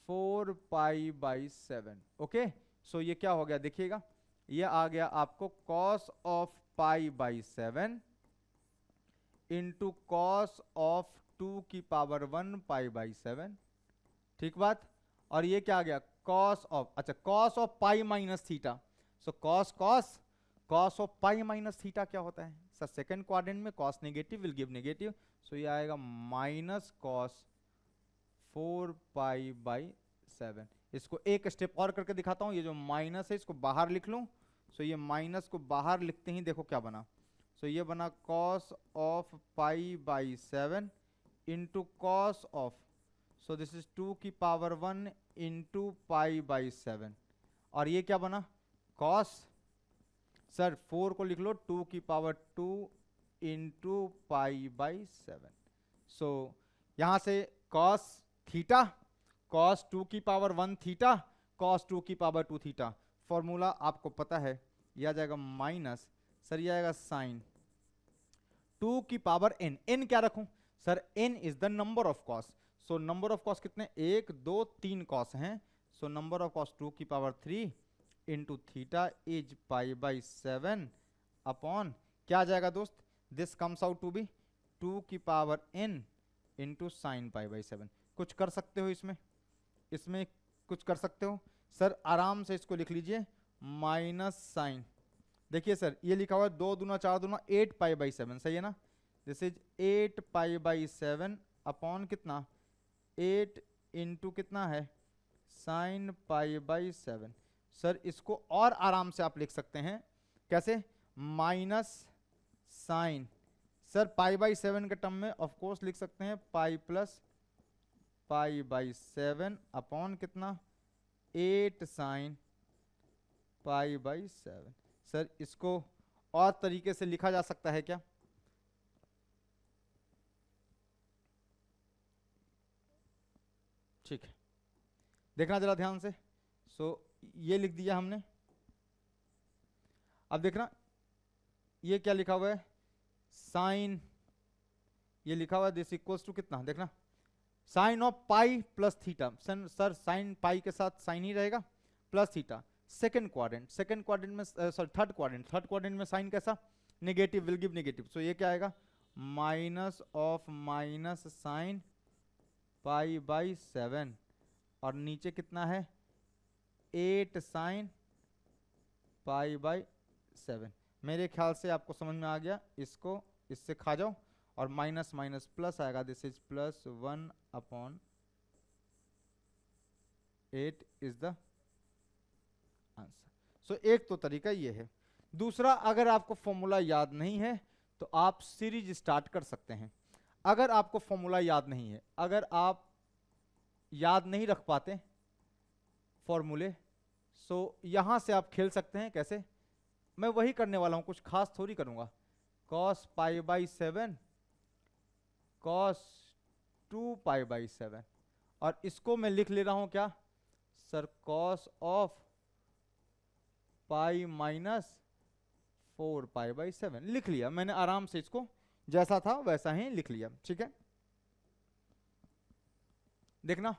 4 pi by 7। Okay, so ये क्या हो गया देखिएगा, ये आ गया आपको cos of pi by 7 into cos of 2 की पावर 1 पाई बाई 7, ठीक बात। और ये क्या आ गया कॉस ऑफ, अच्छा cos of pi minus theta, so cos cos cos of pi minus theta क्या होता है सर, सेकंड क्वाड्रेंट में cos negative will give negative, so ये आएगा माइनस कॉस 4 पाई बाई 7। इसको एक स्टेप और करके दिखाता हूं, ये जो माइनस है इसको बाहर लिख लूं, सो ये माइनस को बाहर लिखते ही देखो क्या बना, सो ये बना cos of pi by 7 into cos of, so this is 2 की पावर 1 इंटू पाई बाई 7, और ये क्या बना कॉस, सर 4 को लिख लो 2 की पावर 2 इंटू पाई बाई 7। सो यहां से कॉस थीटा, कॉस 2 की पावर 1 थीटा, कॉस 2 की पावर 2 थीटा, फॉर्मूला आपको पता है, यह आ जाएगा माइनस, सर ये आएगा साइन 2 की पावर n, n क्या रखूं sir, n is the number of cos, so number of cos कितने 1 2 3 कॉस हैं, सो नंबर ऑफ कॉस 2 की power 3 into theta is pi by 7 upon क्या आ जाएगा दोस्त, this comes out to be 2 की power n into sine pi by 7। कुछ कर सकते हो इसमें, इसमें कुछ कर सकते हो सर, आराम से इसको लिख लीजिए माइनस साइन, देखिए सर ये लिखा हुआ है 2 दूना 4 दूना 8 पाई बाई 7, सही है ना, this is 8 pi by 7 upon कितना 8 इंटू कितना है साइन पाई बाई 7। सर इसको और आराम से आप लिख सकते हैं, कैसे, minus sine, sir pi by 7 के टर्म में ऑफ कोर्स लिख सकते हैं pi plus pi by 7 upon कितना 8 साइन पाई बाई 7। सर इसको और तरीके से लिखा जा सकता है क्या, ठीक है देखना जरा ध्यान से, सो ये लिख दिया हमने, अब देखना ये क्या लिखा हुआ है साइन, ये लिखा हुआ है दिस इक्वल्स टू कितना, देखना sine of pi plus theta, sir sine pi के साथ साइन ही रहेगा प्लस थीटा, सेकंड क्वाड्रेंट में सॉरी थर्ड क्वाड्रेंट में साइन कैसा negative, will give negative, so ये क्या आएगा minus of minus sine pi by 7, और नीचे कितना है 8 साइन पाई बाई 7। मेरे ख्याल से आपको समझ में आ गया, इसको इससे खा जाओ और माइनस माइनस प्लस आएगा, this is plus 1 upon 8 is the answer. So एक तो तरीका ये है, दूसरा अगर आपको फॉर्मूला याद नहीं है तो आप सीरीज स्टार्ट कर सकते हैं। अगर आपको फॉर्मूला याद नहीं है, अगर आप याद नहीं रख पाते फॉर्मूले, सो यहां से आप खेल सकते हैं, कैसे, मैं वही करने वाला हूं, कुछ खास थोड़ी करूंगा, cos pi by 7 cos 2 pi by 7, और इसको मैं लिख ले रहा हूं क्या sir cos of pi minus 4 pi by 7 लिख लिया मैंने, आराम से इसको जैसा था वैसा ही लिख लिया, ठीक है। देखना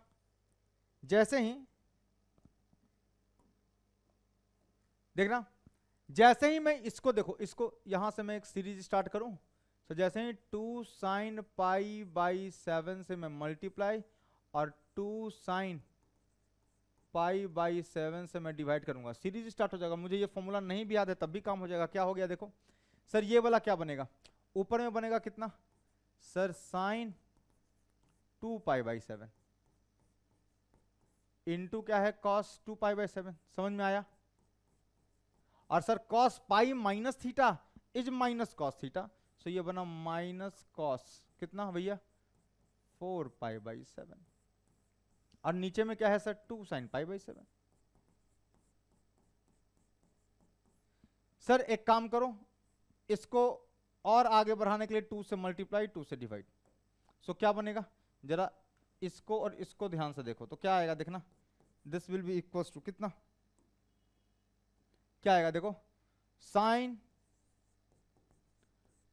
जैसे ही, देखना जैसे ही मैं इसको, देखो इसको यहां से मैं एक सीरीज स्टार्ट करूं, तो जैसे ही 2 साइन पाई बाई 7 से मैं मल्टीप्लाई और 2 साइन पाई बाई 7 से मैं डिवाइड करूंगा, सीरीज स्टार्ट हो जाएगा। मुझे ये फॉर्मूला नहीं भी याद है तब भी काम हो जाएगा। क्या हो गया देखो सर, ये वाला क्या बनेगा, ऊपर में बनेगा कितना sir sine 2 pi by 7 into क्या है कॉस 2 पाई बाई 7, समझ में आया। और sir cos pi minus theta is minus cos theta, so ये बना माइनस कॉस कितना भैया 4 पाई बाई 7, और नीचे में क्या है sir 2 sine pi by 7। Sir एक काम करो, इसको और आगे बढ़ाने के लिए 2 से मल्टीप्लाई 2 से डिवाइड, सो क्या बनेगा, जरा इसको और इसको ध्यान से देखो तो क्या आएगा, देखना this will be equals to कितना, क्या आएगा देखो साइन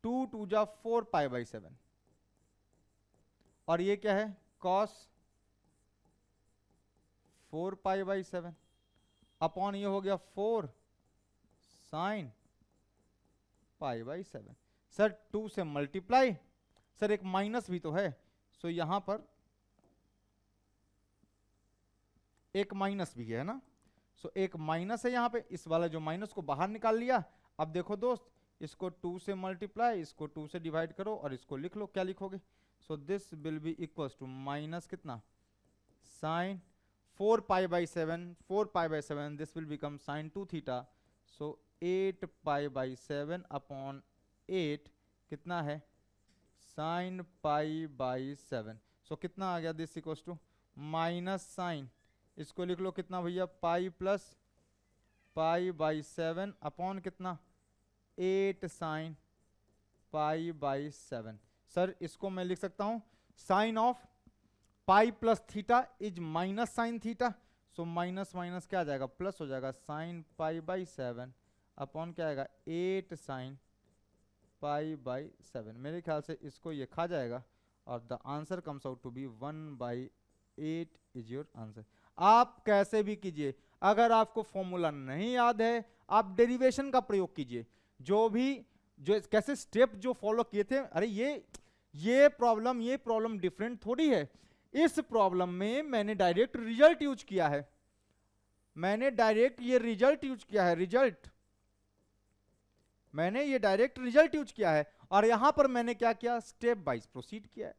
2 2 जा 4 पाई बाई 7, और ये क्या है कॉस 4 पाई बाई 7 अपॉन ये हो गया 4 साइन पाई बाई 7। सर 2 से मल्टीप्लाई, सर एक माइनस भी तो है, सो यहां पर एक माइनस भी है ना, सो एक माइनस है यहां पे, इस वाला जो माइनस को बाहर निकाल लिया। अब देखो दोस्त, इसको 2 से मल्टीप्लाई, इसको 2 से डिवाइड करो और इसको लिख लो, क्या लिखोगे, so this will be equals to minus कितना sine 4 pi by 7 4 pi by 7, this will become sine 2 theta, so 8 pi by 7 upon 8 कितना है साइन पाई बाई 7। सो कितना आ गया, this equals to minus sine, इसको लिख लो कितना भैया pi plus pi by 7 upon कितना 8 साइन पाई बाई 7। सर इसको मैं लिख सकता हूं sine of pi plus theta is minus sine theta. So minus minus क्या आ जाएगा प्लस हो जाएगा, साइन पाई बाई 7 अपॉन क्या आएगा 8 साइन पाई बाई 7। मेरे ख्याल से इसको ये खा जाएगा और the answer comes out to be 1/8 is your answer. आप कैसे भी कीजिए, अगर आपको फॉर्मूला नहीं याद है आप डेरिवेशन का प्रयोग कीजिए। जो कैसे स्टेप जो फॉलो किए थे, अरे ये प्रॉब्लम डिफरेंट थोड़ी है। इस प्रॉब्लम में मैंने डायरेक्ट रिजल्ट यूज किया है, मैंने डायरेक्ट ये रिजल्ट यूज किया है, मैंने ये डायरेक्ट रिजल्ट यूज किया है और यहां पर मैंने क्या किया स्टेप वाइज प्रोसीड किया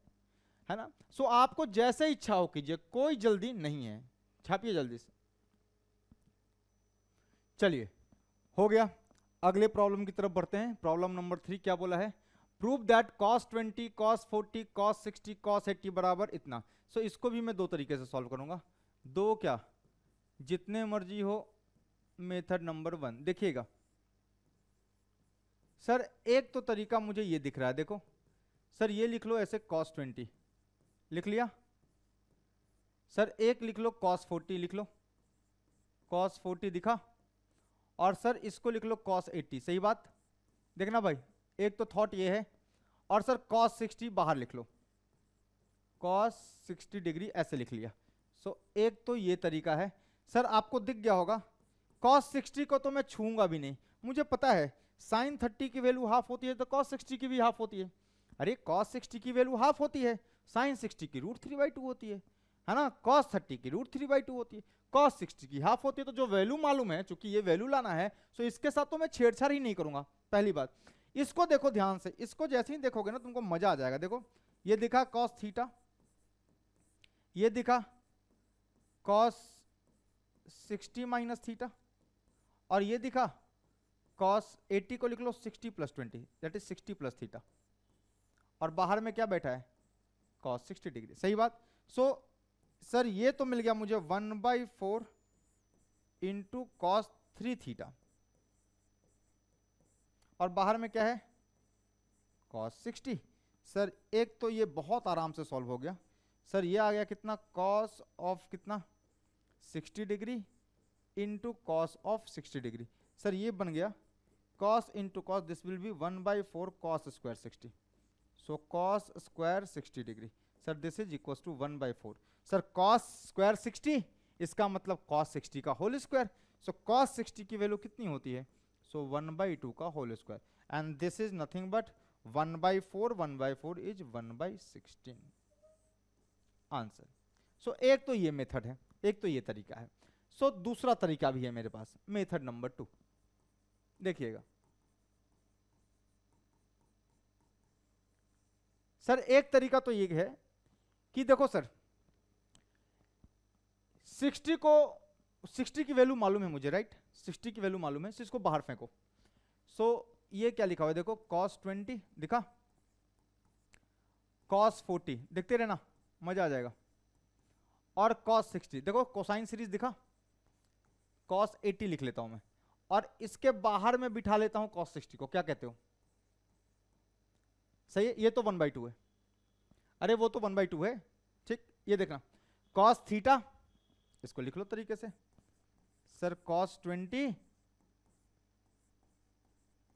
है ना। सो आपको जैसे इच्छा हो कीजिए, कोई जल्दी नहीं है, छापिए जल्दी से। चलिए हो गया, अगले प्रॉब्लम की तरफ बढ़ते हैं। प्रॉब्लम नंबर 3 क्या बोला है, prove that cos 20 cos 40 cos 60 cos 80 बराबर इतना। सो इसको भी मैं दो तरीके से सॉल्व करूंगा, दो क्या जितने मर्जी हो। मेथड नंबर 1 देखिएगा सर, एक तो तरीका मुझे ये दिख रहा है, देखो सर ये लिख लो ऐसे cos 20 लिख लिया, सर एक लिख लो cos 40 लिख लो, cos 40 दिखा, और सर इसको लिख लो cos 80। सही बात, देखना भाई एक तो थॉट ये है, और सर cos 60 बाहर लिख लो, cos 60 डिग्री ऐसे लिख लिया। सो एक तो ये तरीका है। सर आपको दिख गया होगा cos 60 को तो मैं छूंगा भी नहीं, मुझे पता है sin 30 की वैल्यू हाफ होती है तो cos 60 की भी हाफ होती है। अरे cos 60 की वैल्यू हाफ होती है, sin 60 की √3/2 होती है ना, cos 30 की √3/2 होती है, cos 60 की हाफ होती है। तो जो वैल्यू मालूम है, चूंकि ये वैल्यू लाना है, सो इसके साथ तो मैं छेड़छाड़ ही नहीं करूंगा। पहली बात, इसको देखो ध्यान से, इसको जैसे ही देखोगे ना तुमको मजा आ जाएगा। देखो ये दिखा cos थीटा, ये दिखा cos 60 माइनस थीटा, और ये दिखा cos 80 को लिख लो 60 plus 20 that is 60 plus theta, और बाहर में क्या बैठा है cos 60 डिग्री। सही बात। सो सर ये तो मिल गया मुझे 1/4 इंटू cos 3 थीटा, और बाहर में क्या है cos 60। सर एक तो ये बहुत आराम से सॉल्व हो गया। सर ये आ गया कितना cos ऑफ कितना 60 degree into cos of 60 degree. Sir ये बन गया cos into cos, this will be 1/4 cos square 60। So cos square 60 degree, sir this is equal to 1/4। Sir cos square 60 इसका मतलब cos 60 का होल स्क्वायर। सो cos 60 की वैल्यू कितनी होती है, सो 1/2 का whole square, and this is nothing but 1/4, 1/4 is 1/16 answer. So एक तो ये मेथड है, एक तो ये तरीका है। सो दूसरा तरीका भी है मेरे पास, मेथड नंबर 2 देखिएगा। सर एक तरीका तो ये है कि देखो सर 60 की वैल्यू मालूम है मुझे, राइट, 60 की वैल्यू मालूम है, इसको बाहर फेंको। सो ये क्या लिखा हुआ है देखो, cos 20 दिखा, cos 40 देखते रहना मजा आ जाएगा, और cos 60 देखो, कोसाइन सीरीज दिखा, cos 80 लिख लेता हूं मैं, और इसके बाहर में बिठा लेता हूं cos 60 को। क्या कहते हो, सही है, ये तो 1/2 है, अरे वो तो 1/2 है, ठीक। ये देखना cos थीटा, इसको लिख लो तरीके से, सर cos 20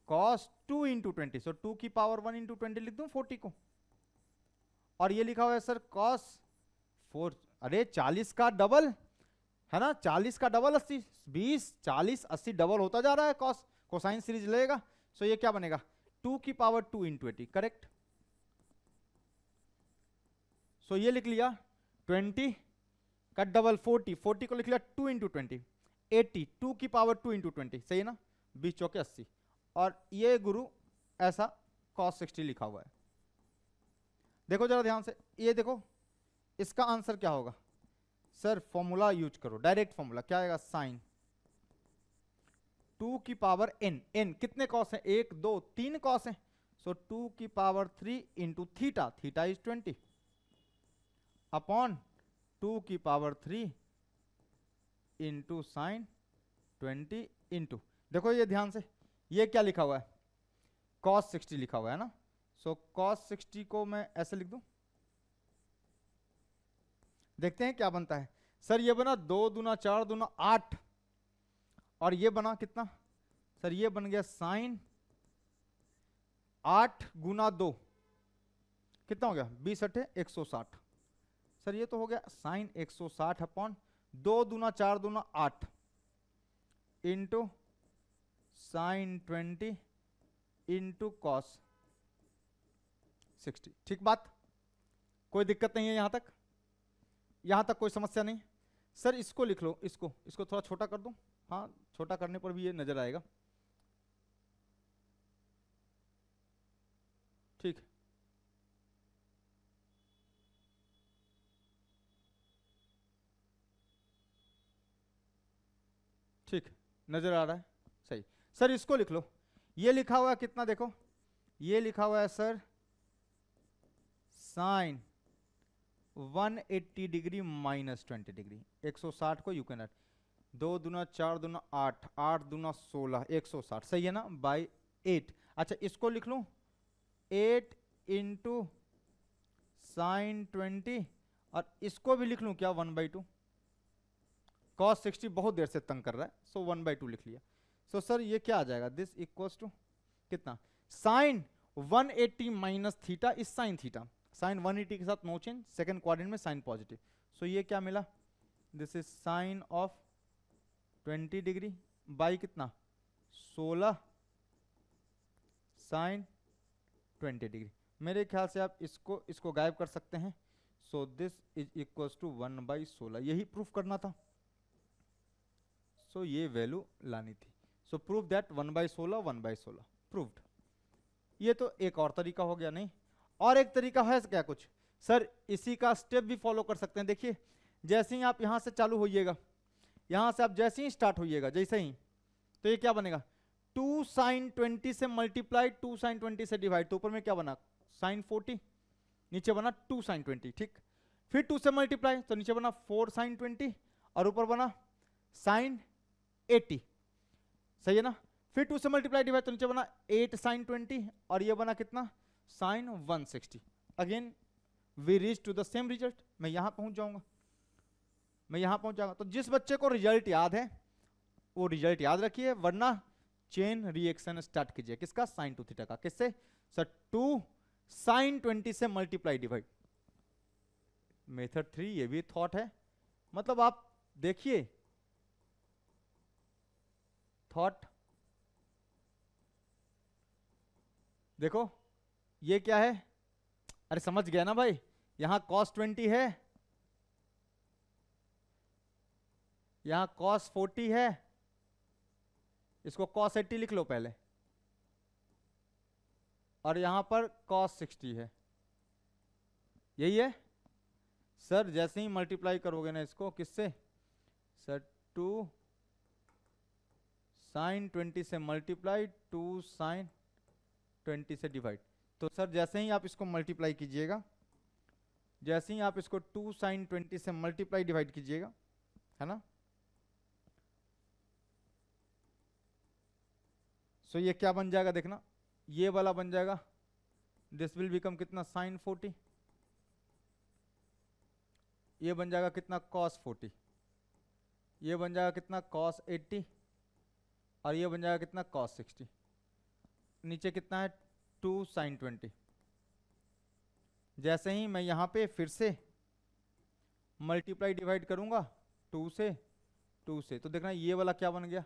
cos 2 इंटू 20, सो 2 की पावर 1 इंटू 20 लिख दूं 40 को, और ये लिखा हुआ है सर cos 4, अरे 40 का डबल है ना, 40 का डबल 80, 20 40 80 डबल होता जा रहा है, cos कोसाइन सीरीज लेगा। सो ये क्या बनेगा 2 की पावर 2 इंटू 80, करेक्ट। सो ये लिख लिया 20 का डबल 40, 40 को लिख लिया 2 इंटू 20, 80 2 की पावर 2 इंटू 20, सही है ना, 20 चौके 80, और ये गुरु ऐसा cos 60 लिखा हुआ है। देखो जरा ध्यान से, ये देखो इसका आंसर क्या होगा। सर फॉर्मूला यूज करो, डायरेक्ट फॉर्मूला क्या आएगा, साइन 2 की पावर n, n कितने कॉस हैं, 1 2 3 कॉस हैं, सो 2 की power 3 into theta, theta is 20 upon 2 की पावर 3 इंटू साइन 20 इंटू, देखो ये ध्यान से, ये क्या लिखा हुआ है, cos 60 लिखा हुआ है ना, सो cos 60 को मैं ऐसे लिख दूं, देखते हैं क्या बनता है। सर ये बना 2 दूना 4 दूना 8, और ये बना कितना, सर ये बन गया साइन 8 गुना 2, कितना हो गया 20 अठे 160, सर ये तो हो गया साइन 160 अपॉन 2 दूना 4 दूना 8 इंटू साइन 20 इंटू कॉस 60। ठीक बात, कोई दिक्कत नहीं है यहां तक, यहां तक कोई समस्या नहीं। सर इसको लिख लो, इसको थोड़ा छोटा कर दूं, हाँ छोटा करने पर भी ये नजर आएगा, ठीक। ठीक नजर आ रहा है, सही। सर इसको लिख लो, ये लिखा हुआ है कितना, देखो ये लिखा हुआ है sir sine 180 degree minus 20 degree, 160 को यू कैन ऐड, 2 दूना 4 दूना 8, 8 दूना 16, 160, सही है ना, बाई 8। अच्छा इसको लिख लूं 8 इंटू साइन 20, और इसको भी लिख लूं क्या 1/2, cos 60 बहुत देर से तंग कर रहा है, सो 1/2 लिख लिया। सो सर ये क्या आ जाएगा, दिस इक्वल्स टू कितना, sine 180 minus theta is sine theta, sine 180 के साथ नो चेंज, सेकंड क्वाड्रेंट में साइन पॉजिटिव, सो ये क्या मिला, this is sine of 20 degree by कितना 16 साइन 20 डिग्री। मेरे ख्याल से आप इसको गायब कर सकते हैं, so this is equals to 1/16, यही प्रूफ करना था, सो ये वैल्यू लानी थी, सो प्रूव दैट 1/16 1/16 प्रूव्ड। ये तो एक और तरीका हो गया, नहीं और एक तरीका है क्या कुछ, सर इसी का स्टेप भी फॉलो कर सकते हैं। देखिए जैसे ही आप यहां से चालू होइएगा, यहां से आप जैसे ही स्टार्ट होइएगा, जैसे ही, तो ये क्या बनेगा 2 साइन 20 से मल्टीप्लाई 2 साइन 20 से डिवाइड, तो ऊपर में क्या बना साइन 40, नीचे बना 2 साइन 20, ठीक। फिर 2 से मल्टीप्लाई तो नीचे बना 4 साइन 20 और ऊपर बना साइन 80, सही है ना। फिर 2 से मल्टीप्लाई डिवाइड तो नीचे बना 8 साइन 20 और ये बना कितना sine 160। Again we reach to the same result, मैं यहां पहुंच जाऊंगा, मैं यहां पहुंच जाऊंगा। तो जिस बच्चे को रिजल्ट याद है वो रिजल्ट याद रखिए, वरना चेन रिएक्शन स्टार्ट कीजिए, किसका साइन 2 थीटा का, किससे सर 2 साइन 20 से मल्टीप्लाई डिवाइड। मेथड 3 ये भी थॉट है, मतलब आप देखिए थॉट, देखो ये क्या है, अरे समझ गया ना भाई, यहां cos 20 है, यहां cos 40 है, इसको cos 80 लिख लो पहले, और यहां पर cos 60 है, यही है सर। जैसे ही मल्टीप्लाई करोगे ना इसको किससे, सर 2 साइन 20 से मल्टीप्लाई 2 साइन 20 से डिवाइड, तो सर जैसे ही आप इसको मल्टीप्लाई कीजिएगा, जैसे ही आप इसको 2 साइन 20 से मल्टीप्लाई डिवाइड कीजिएगा, है ना, सो ये क्या बन जाएगा देखना, ये वाला बन जाएगा, दिस विल बिकम कितना साइन 40, ये बन जाएगा कितना cos 40, ये बन जाएगा कितना cos 80 और ये बन जाएगा कितना cos 60, नीचे कितना है 2 साइन 20। जैसे ही मैं यहां पे फिर से मल्टीप्लाई डिवाइड करूंगा 2 से, तो देखना ये वाला क्या बन गया,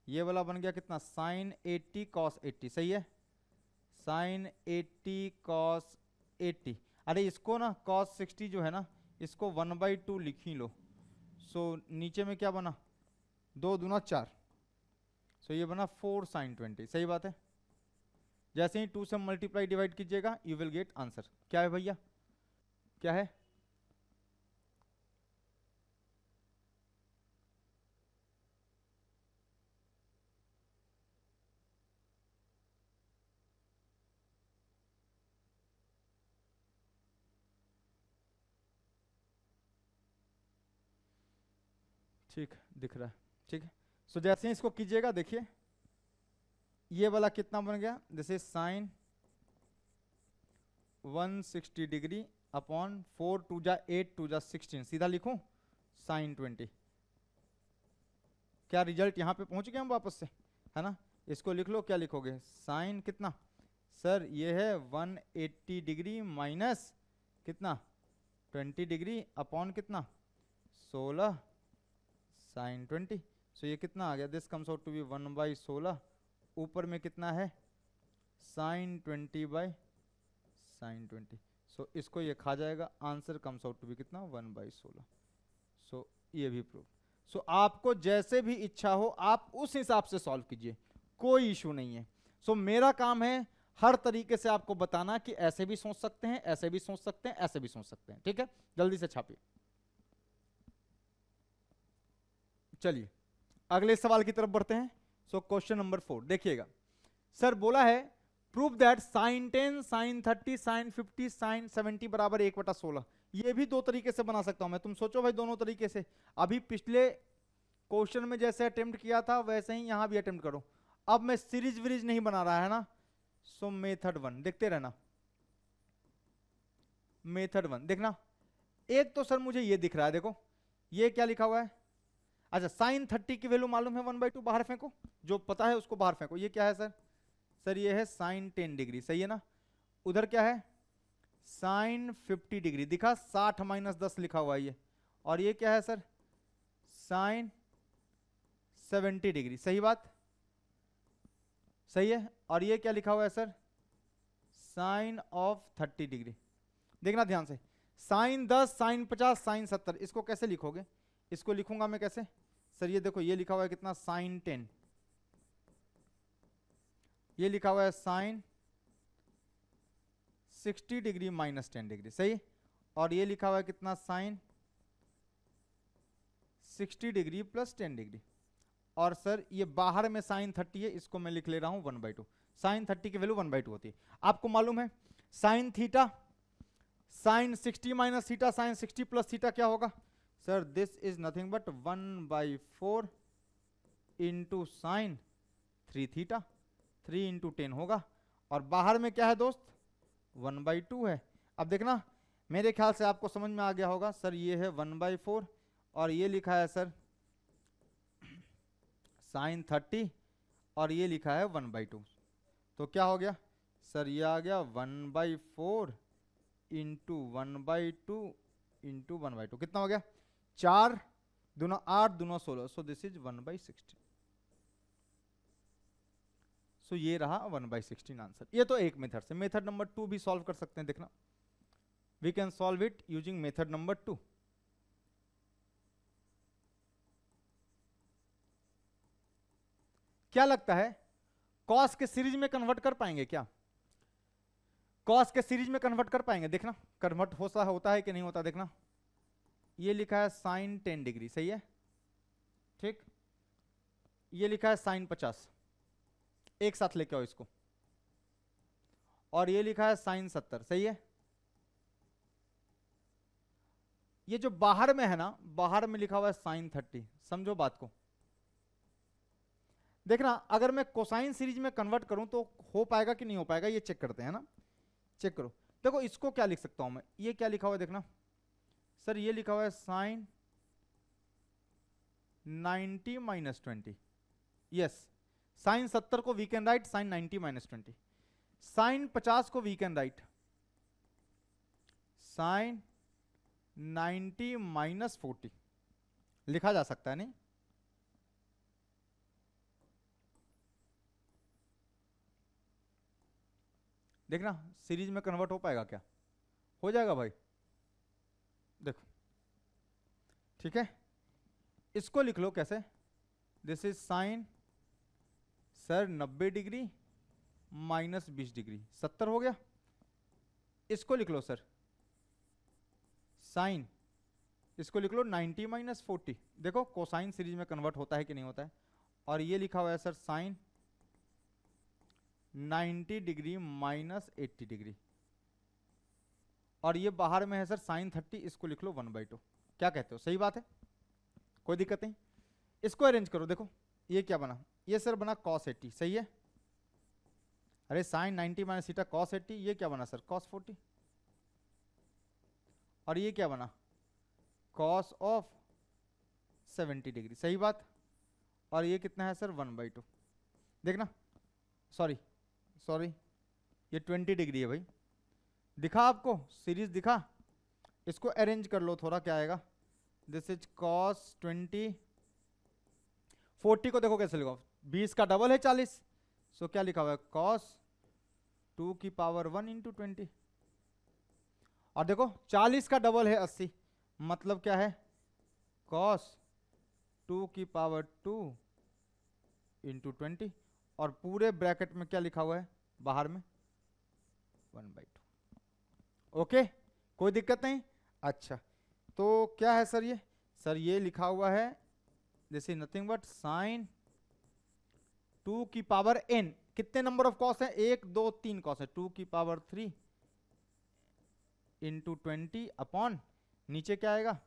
ये वाला बन गया कितना साइन 80 cos 80, सही है, साइन 80 cos 80। अरे इसको ना cos 60 जो है ना, इसको 1/2 लिख ही लो, सो नीचे में क्या बना 2 दूना 4, सो ये बना 4 साइन 20, सही बात है। जैसे ही 2 से मल्टीप्लाई डिवाइड कीजिएगा यू विल गेट आंसर, क्या है भैया, क्या है, ठीक दिख रहा है, ठीक है। सो जैसे ही इसको कीजिएगा देखिए ये वाला कितना बन गया, this is sign 160 degree upon 4 2 जा 8 2 जा 16, सीधा लिखूं साइन 20। क्या रिजल्ट यहां पे पहुंच गए हम वापस से, है ना। इसको लिख लो, क्या लिखोगे, साइन कितना सर, ये है 180 डिग्री माइनस कितना 20 डिग्री अपॉन कितना 16 साइन 20। सो ये कितना आ गया, this comes out to be 1/16, ऊपर में कितना है साइन 20 बाई साइन 20। सो इसको ये खा जाएगा, answer comes out to be कितना 1/16। सो ये भी प्रूव। सो आपको जैसे भी इच्छा हो आप उस हिसाब से सॉल्व कीजिए, कोई इशू नहीं है। सो मेरा काम है हर तरीके से आपको बताना कि ऐसे भी सोच सकते हैं, ऐसे भी सोच सकते हैं, ऐसे भी सोच सकते हैं, ठीक है। जल्दी से छापिए। चलिए अगले सवाल की तरफ बढ़ते हैं। सो क्वेश्चन नंबर 4 देखिएगा। सर बोला है prove that sine 10 sine 30 sine 50 sine 70 बराबर 1/16। ये भी दो तरीके से बना सकता हूं मैं, तुम सोचो भाई दोनों तरीके से। अभी पिछले क्वेश्चन में जैसे अटेम्प्ट किया था वैसे ही यहां भी अटेम्प्ट करो। अब मैं सीरीज विरीज नहीं बना रहा है ना। सो मेथड 1 देखते रहना, मेथड 1 देखना। एक तो सर मुझे ये दिख रहा है, देखो ये क्या लिखा हुआ है, अच्छा साइन 30 की वैल्यू मालूम है 1/2, बाहर फेंको, जो पता है उसको बाहर फेंको। ये क्या है सर, सर ये है साइन 10 डिग्री, सही है ना। उधर क्या है साइन 50 डिग्री, दिखा 60 माइनस 10 लिखा हुआ है ये। और ये क्या है सर साइन 70 डिग्री, सही बात, सही है। और ये क्या लिखा हुआ है सर साइन ऑफ 30 डिग्री। देखना ध्यान से, साइन 10 साइन 50 साइन 70, इसको कैसे लिखोगे, इसको लिखूंगा मैं कैसे सर, ये देखो ये लिखा हुआ है कितना साइन 10, ये लिखा हुआ है साइन 60 डिग्री माइनस 10 डिग्री, सही। और ये लिखा हुआ है कितना साइन 60 डिग्री प्लस 10 डिग्री। और सर ये बाहर में साइन 30 है, इसको मैं लिख ले रहा हूं 1/2। साइन 30 की वैल्यू 1/2 होती है। आपको मालूम है sine theta sine 60 minus theta sine 60 plus theta क्या होगा sir, this is nothing but 1/4 into sine 3 theta, 3 into 10 होगा। और बाहर में क्या है दोस्त 1/2 है। अब देखना मेरे ख्याल से आपको समझ में आ गया होगा सर, ये है 1/4 और ये लिखा है सर साइन 30 और ये लिखा है 1/2। तो क्या हो गया सर, ये आ गया 1/4 इंटू 1/2 इंटू 1/2, कितना हो गया 4 दूना 8 दूना 16। सो दिस इज 1/16। सो ये रहा 1/16 आंसर। ये तो एक मेथड से। मेथड नंबर 2 भी सॉल्व कर सकते हैं, देखना we can solve it using method number 2। क्या लगता है कॉस के सीरीज में कन्वर्ट कर पाएंगे क्या, कॉस के सीरीज में कन्वर्ट कर पाएंगे, देखना कन्वर्ट होता है कि नहीं होता। देखना ये लिखा है साइन 10 डिग्री, सही है, ठीक। ये लिखा है साइन 50, एक साथ लेके आओ इसको। और ये लिखा है साइन 70, सही है। ये जो बाहर में है ना, बाहर में लिखा हुआ है साइन 30, समझो बात को। देखना अगर मैं कोसाइन सीरीज में कन्वर्ट करूं तो हो पाएगा कि नहीं हो पाएगा, ये चेक करते हैं ना। चेक करो, देखो इसको क्या लिख सकता हूं मैं, ये क्या लिखा हुआ है देखना सर, ये लिखा हुआ है साइन 90 माइनस 20, यस। साइन 70 को we can write sine 90 minus 20। Sine 50 को we can write sine 90 minus 40, लिखा जा सकता है नहीं। देखना सीरीज में कन्वर्ट हो पाएगा क्या, हो जाएगा भाई, देखो ठीक है। इसको लिख लो कैसे, this is sign sir 90 degree minus 20 degree, 70 हो गया। इसको लिख लो सर साइन, इसको लिख लो 90 माइनस 40, देखो कोसाइन सीरीज में कन्वर्ट होता है कि नहीं होता है। और ये लिखा हुआ है sir sine 90 degree minus 80 degree. और ये बाहर में है सर साइन 30, इसको लिख लो 1/2। क्या कहते हो, सही बात है, कोई दिक्कत नहीं। इसको अरेंज करो, देखो ये क्या बना, ये सर बना cos 80, सही है। अरे साइन 90 माइनस थीटा cos 80, ये क्या बना सर cos 40, और ये क्या बना cos ऑफ 70 डिग्री, सही बात। और ये कितना है सर 1/2, देखना सॉरी ये 20 डिग्री है भाई, दिखा आपको सीरीज दिखा। इसको अरेंज कर लो थोड़ा, क्या आएगा, दिस इज cos 20, 40 को देखो कैसे लिखो, 20 का डबल है 40, सो क्या लिखा हुआ है cos 2 की पावर 1 इंटू 20, और देखो 40 का डबल है 80, मतलब क्या है cos 2 की पावर 2 इंटू 20, और पूरे ब्रैकेट में क्या लिखा हुआ है बाहर में 1/2। ओके, कोई दिक्कत नहीं। अच्छा तो क्या है सर ये, सर ये लिखा हुआ है this is nothing but sine 2 की पावर n, कितने नंबर ऑफ कॉस है 1 2 3 कॉस है, 2 की पावर 3 इंटू 20 अपॉन नीचे क्या आएगा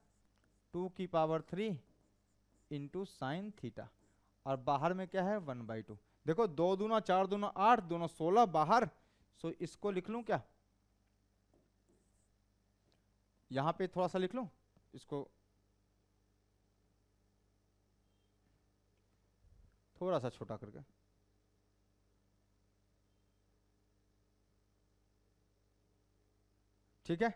2 की पावर 3 इंटू साइन थीटा, और बाहर में क्या है 1/2। देखो 2 दूना 4 दूना 8, दोनों 16 बाहर, सो इसको लिख लूं क्या, यहां पे थोड़ा सा लिख लूं इसको, थोड़ा सा छोटा करके, ठीक है।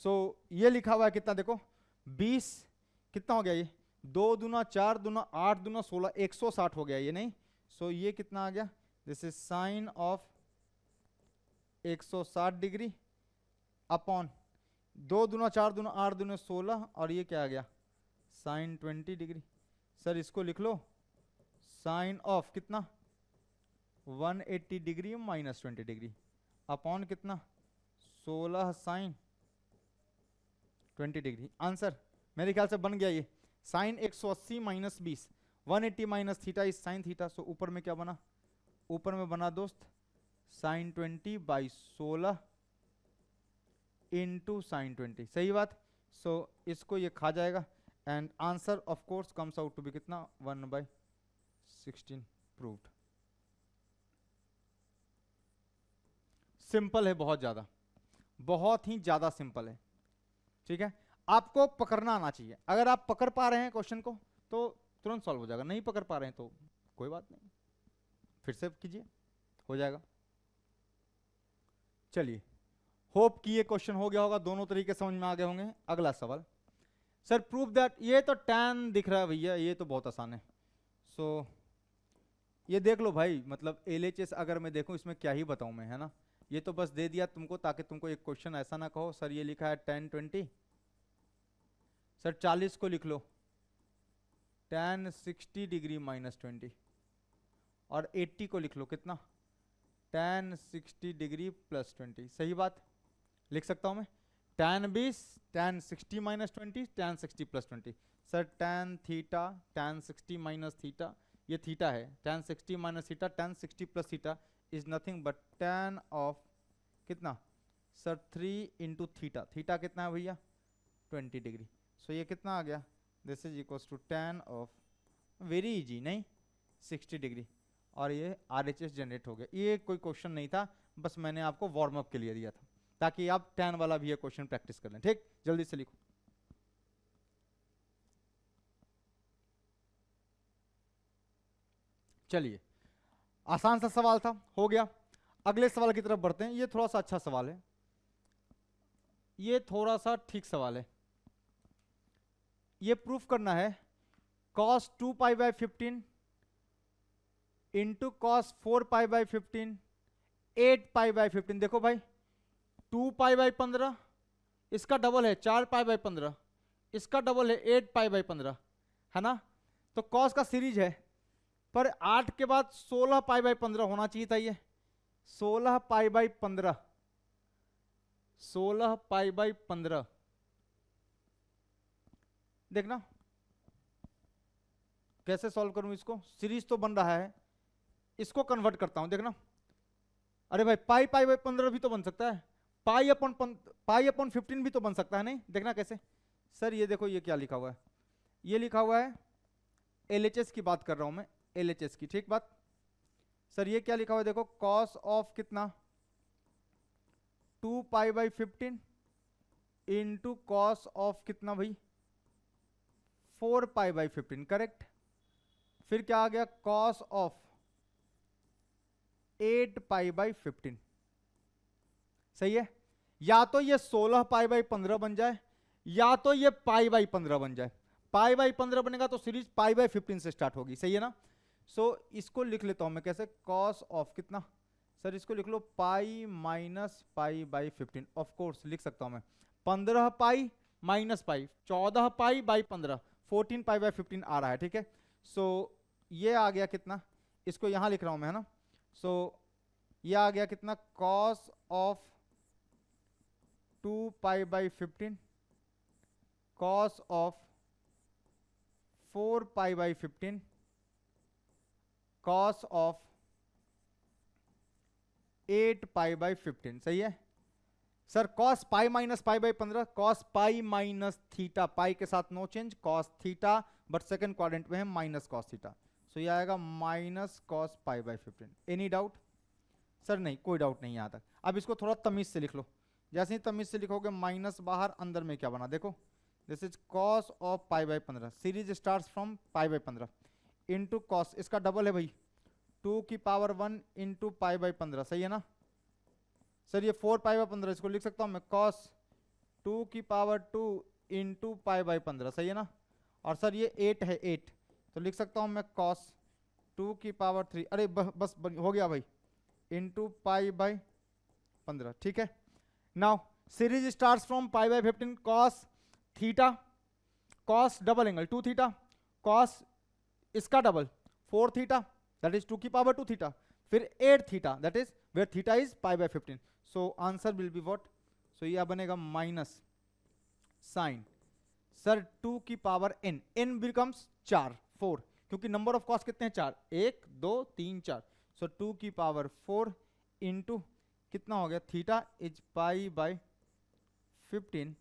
सो ये लिखा हुआ है कितना, देखो 20 कितना हो गया ये, 2 दूना 4 दूना 8 दूना 16, 160 हो गया ये, नहीं सो ये कितना आ गया, this is sine of 160 degree upon 2 दूना 4 दूना 8 दूना 16, और ये क्या आ गया साइन 20 डिग्री। सर इसको लिख लो साइन ऑफ कितना 180 डिग्री माइनस 20 डिग्री अपॉन कितना 16 साइन 20 डिग्री। आंसर मेरे ख्याल से बन गया ये, sine 180 minus 20, 180 minus theta is sine theta, so ऊपर में क्या बना, ऊपर में बना दोस्त साइन 20/16 इंटू साइन 20, सही बात। सो इसको ये खा जाएगा, and answer of course comes out to be कितना 1/16 प्रूव्ड। सिंपल है, बहुत ही ज्यादा सिंपल है, ठीक है। आपको पकड़ना आना चाहिए, अगर आप पकड़ पा रहे हैं क्वेश्चन को तो तुरंत सॉल्व हो जाएगा, नहीं पकड़ पा रहे हैं तो कोई बात नहीं, फिर से कीजिए, हो जाएगा। चलिए, होप कि ये क्वेश्चन हो गया होगा, दोनों तरीके समझ में आ गए होंगे। अगला सवाल, सर प्रूव दैट, ये तो tan दिख रहा है भैया, ये तो बहुत आसान है। सो ये देख लो भाई, मतलब LHS अगर मैं देखूं इसमें क्या ही बताऊं मैं, है ना, ये तो बस दे दिया तुमको ताकि तुमको एक क्वेश्चन ऐसा ना कहो सर ये लिखा है tan 20, सर 40 को लिख लो tan 60 डिग्री माइनस 20, और 80 को लिख लो कितना tan 60 डिग्री प्लस 20, सही बात लिख सकता हूं मैं, tan 20 tan 60 minus 20 tan 60 plus 20। Sir tan theta tan 60 minus theta, ये थीटा है, tan 60 minus theta tan 60 plus theta is nothing but tan of कितना सर 3 इंटू थीटा, थीटा कितना है भैया 20 डिग्री, सो ये कितना आ गया, this is equals to tan of very easy नहीं 60 डिग्री, और ये RHS जनरेट हो गया। ये कोई क्वेश्चन नहीं था, बस मैंने आपको वार्म अप के लिए दिया था ताकि आप tan वाला भी ये क्वेश्चन प्रैक्टिस कर लें। ठीक, जल्दी से लिखो। चलिए, आसान सा सवाल था, हो गया। अगले सवाल की तरफ बढ़ते हैं। ये थोड़ा सा अच्छा सवाल है, ये थोड़ा सा ठीक सवाल है। ये प्रूफ करना है cos 2π/15 इंटू cos 4π/15 8π/15। देखो भाई 2π/15 इसका डबल है 4π/15, इसका डबल है 8π/15, है ना। तो cos का सीरीज है, पर 8 के बाद 16π/15 होना चाहिए था। ये 16π/15 16π/15 देखना कैसे सॉल्व करूं इसको। सीरीज तो बन रहा है, इसको कन्वर्ट करता हूं, देखना। अरे भाई π/15 भी तो बन सकता है, π/15 भी तो बन सकता है, नहीं। देखना कैसे। सर ये देखो, ये क्या लिखा हुआ है, ये लिखा हुआ है LHS की बात कर रहा हूं मैं, LHS की, ठीक बात। सर ये क्या लिखा हुआ है देखो, कॉस ऑफ कितना 2 pi by 15 into cos of कितना भाई 4 पाई बाई 15, करेक्ट। फिर क्या आ गया, कॉस ऑफ 8 पाई बाई 15, सही है। या तो ये 16 पाई बाई 15 बन जाए, या तो ये पाई बाई 15 बन जाए। पाई बाई 15 बनेगा तो सीरीज पाई बाई 15 से स्टार्ट होगी, सही है ना। सो इसको लिख लेता हूं मैं कैसे, कॉस ऑफ कितना, सर इसको लिख लो pi minus pi by 15, of course लिख सकता हूं मैं 15 pi minus pi, 14 pi by 15, 14 pi by 15 आ रहा है, ठीक है। सो ये आ गया कितना, इसको यहां लिख रहा हूं मैं, है ना। सो ये आ गया कितना, cos of 2 pi by 15 cos of 4 pi by 15 cos of 8 pi by 15, सही है। Sir cos pi minus pi by 15, cos pi minus theta, pi के साथ no change, cos theta, but second quadrant में है माइनस कॉस थीटा। सो ये आएगा minus cos pi by 15। Any doubt? Sir नहीं, कोई डाउट नहीं यहाँ तक। अब इसको थोड़ा तमीज से लिख लो, जैसे ही तमीज से लिखोगे माइनस बाहर, अंदर में क्या बना देखो, this is cos of pi by 15, series start from pi by 15 into cos, इसका डबल है भाई 2 की पावर 1 इंटू पाई बाई 15, सही है ना। सर ये 4 पाई बाई 15, इसको लिख सकता हूँ मैं कॉस 2 की पावर 2 इंटू पाई बाई 15, सही है ना। और सर ये 8 है, 8 तो लिख सकता हूँ मैं कॉस 2 की पावर 3, अरे बस हो गया भाई, इंटू पाई बाई 15, ठीक है। Now series starts from pi by 15 cos theta, cos double angle 2 theta, cos इसका डबल 4 थीटा, दैट इज 2 की पावर 2 थीटा, फिर 8 theta, that is where theta is pi by 15। So answer will be what, so ये बनेगा माइनस साइन, सर 2 की पावर n, n बिकम्स 4 4, क्योंकि नंबर ऑफ कॉस कितने हैं 4, 1 2 3 4। सो 2 की पावर 4 इंटू कितना हो गया, theta is pi by 15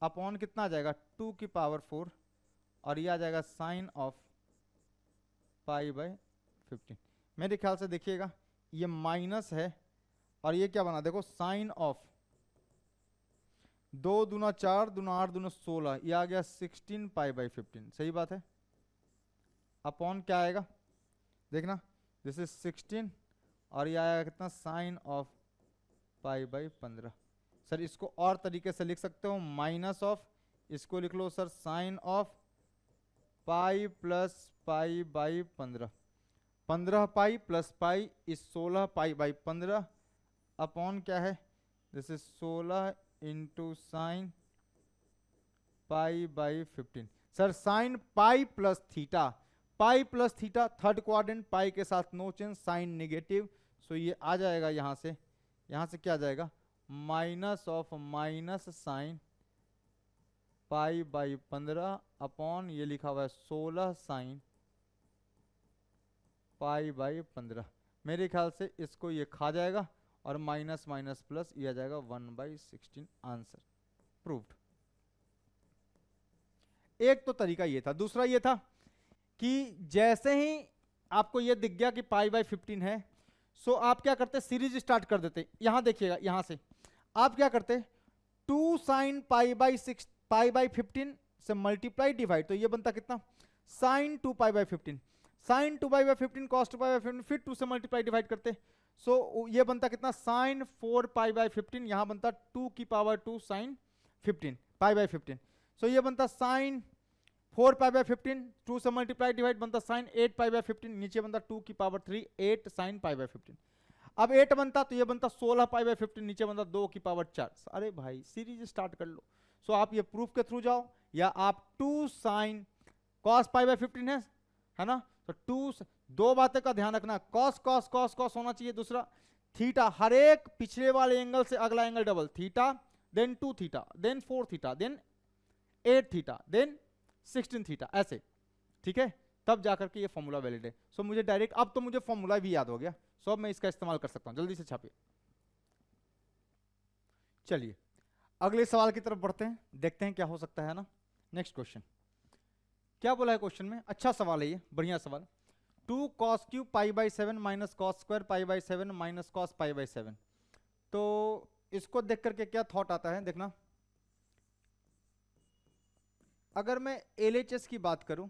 upon कितना आ जाएगा 2 की पावर 4, और ये आ जाएगा साइन ऑफ पाई बाई 15। मेरे ख्याल से देखिएगा ये माइनस है, और ये क्या बना देखो, साइन ऑफ 2 दूना 4 दूना 8 दूना 16, ये आ गया 16 पाई बाई 15, सही बात है। अपॉन क्या आएगा देखना, दिस इज 16, और ये आएगा कितना, sine of pi by 15। Sir इसको और तरीके से लिख सकते हो, माइनस ऑफ, इसको लिख लो sir sine of pi plus pi by 15, 15 pi plus pi is 16 pi by 15 upon क्या है, this is 16 into sine pi by 15। Sir sine pi plus theta, pi plus theta third quadrant, pi के साथ no change, sine negative, so ये आ जाएगा यहाँ से क्या आ जाएगा, minus of minus sine pi by 15 upon ये लिखा हुआ है 16 साइन पाई बाई 15। मेरे ख्याल से इसको ये खा जाएगा, और माइनस माइनस प्लस ये आ जाएगा 1/16, आंसर प्रूव्ड। एक तो तरीका ये था, दूसरा ये था कि जैसे ही आपको ये दिख गया कि पाई बाई 15 है, सो आप क्या करते, सीरीज स्टार्ट कर देते। यहां देखिएगा, यहां से आप क्या करते, 2 sine pi by 6 pi by 15 से मल्टीप्लाई डिवाइड, तो ये बनता कितना, sine 2 pi by 15, sine 2 pi by 15 cos 2 pi by 15, फिर 2 से मल्टीप्लाई डिवाइड करते, सो ये बनता कितना, साइन 4 पाई बाई 15, यहां बनता 2 की पावर 2 साइन 15 पाई बाई 15। सो ये बनता साइन 4 पाई बाई 15, 2 से मल्टीप्लाई डिवाइड बनता साइन 8 पाई बाई 15, नीचे बनता 2 की पावर 3 8 साइन पाई बाई 15। अब 8 बनता तो ये बनता 16 पाई बाई 15, नीचे बनता 2 की पावर 4। अरे भाई सीरीज स्टार्ट कर लो। सो आप ये प्रूफ के थ्रू जाओ, या आप 2 साइन कॉस पाई बाई 15 है ना, तो 2 दो बातें का ध्यान रखना, कॉस कॉस कॉस कॉस होना चाहिए, दूसरा थीटा, हर एक पिछले वाले एंगल से अगला angle double, theta then 2 theta then 4 theta then 8 theta then 16 theta, ऐसे, ठीक है, तब जाकर के ये फॉर्मूला वैलिड है। सो मुझे डायरेक्ट, अब तो मुझे फॉर्मूला भी याद हो गया, सो अब मैं इसका इस्तेमाल कर सकता हूं, जल्दी से छापिए। चलिए अगले सवाल की तरफ बढ़ते हैं, देखते हैं क्या हो सकता है ना। नेक्स्ट क्वेश्चन क्या बोला है क्वेश्चन में, अच्छा सवाल है ये, बढ़िया सवाल। 2 cos cube pi by 7 minus cos square pi by 7 minus cos pi by 7। तो इसको देख करके क्या थॉट आता है, देखना। अगर मैं LHS की बात करूं,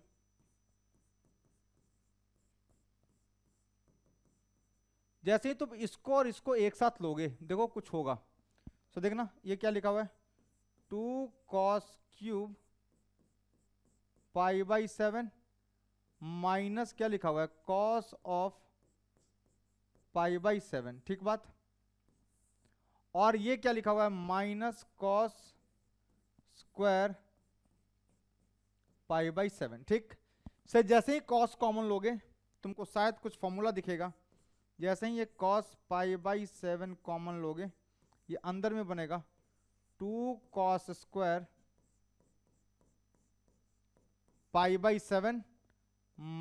जैसे ही तुम इसको और इसको एक साथ लोगे, देखो कुछ होगा। तो देखना ये क्या लिखा हुआ है, 2 cos cube pi by 7 minus क्या लिखा हुआ है, कॉस ऑफ पाई बाई 7, ठीक बात। और ये क्या लिखा हुआ है, minus cos square pi by 7, ठीक। से जैसे ही कॉस कॉमन लोगे तुमको शायद कुछ फॉर्मूला दिखेगा। जैसे ही ये कॉस पाई बाई 7 कॉमन लोगे, ये अंदर में बनेगा 2 cos square pi by 7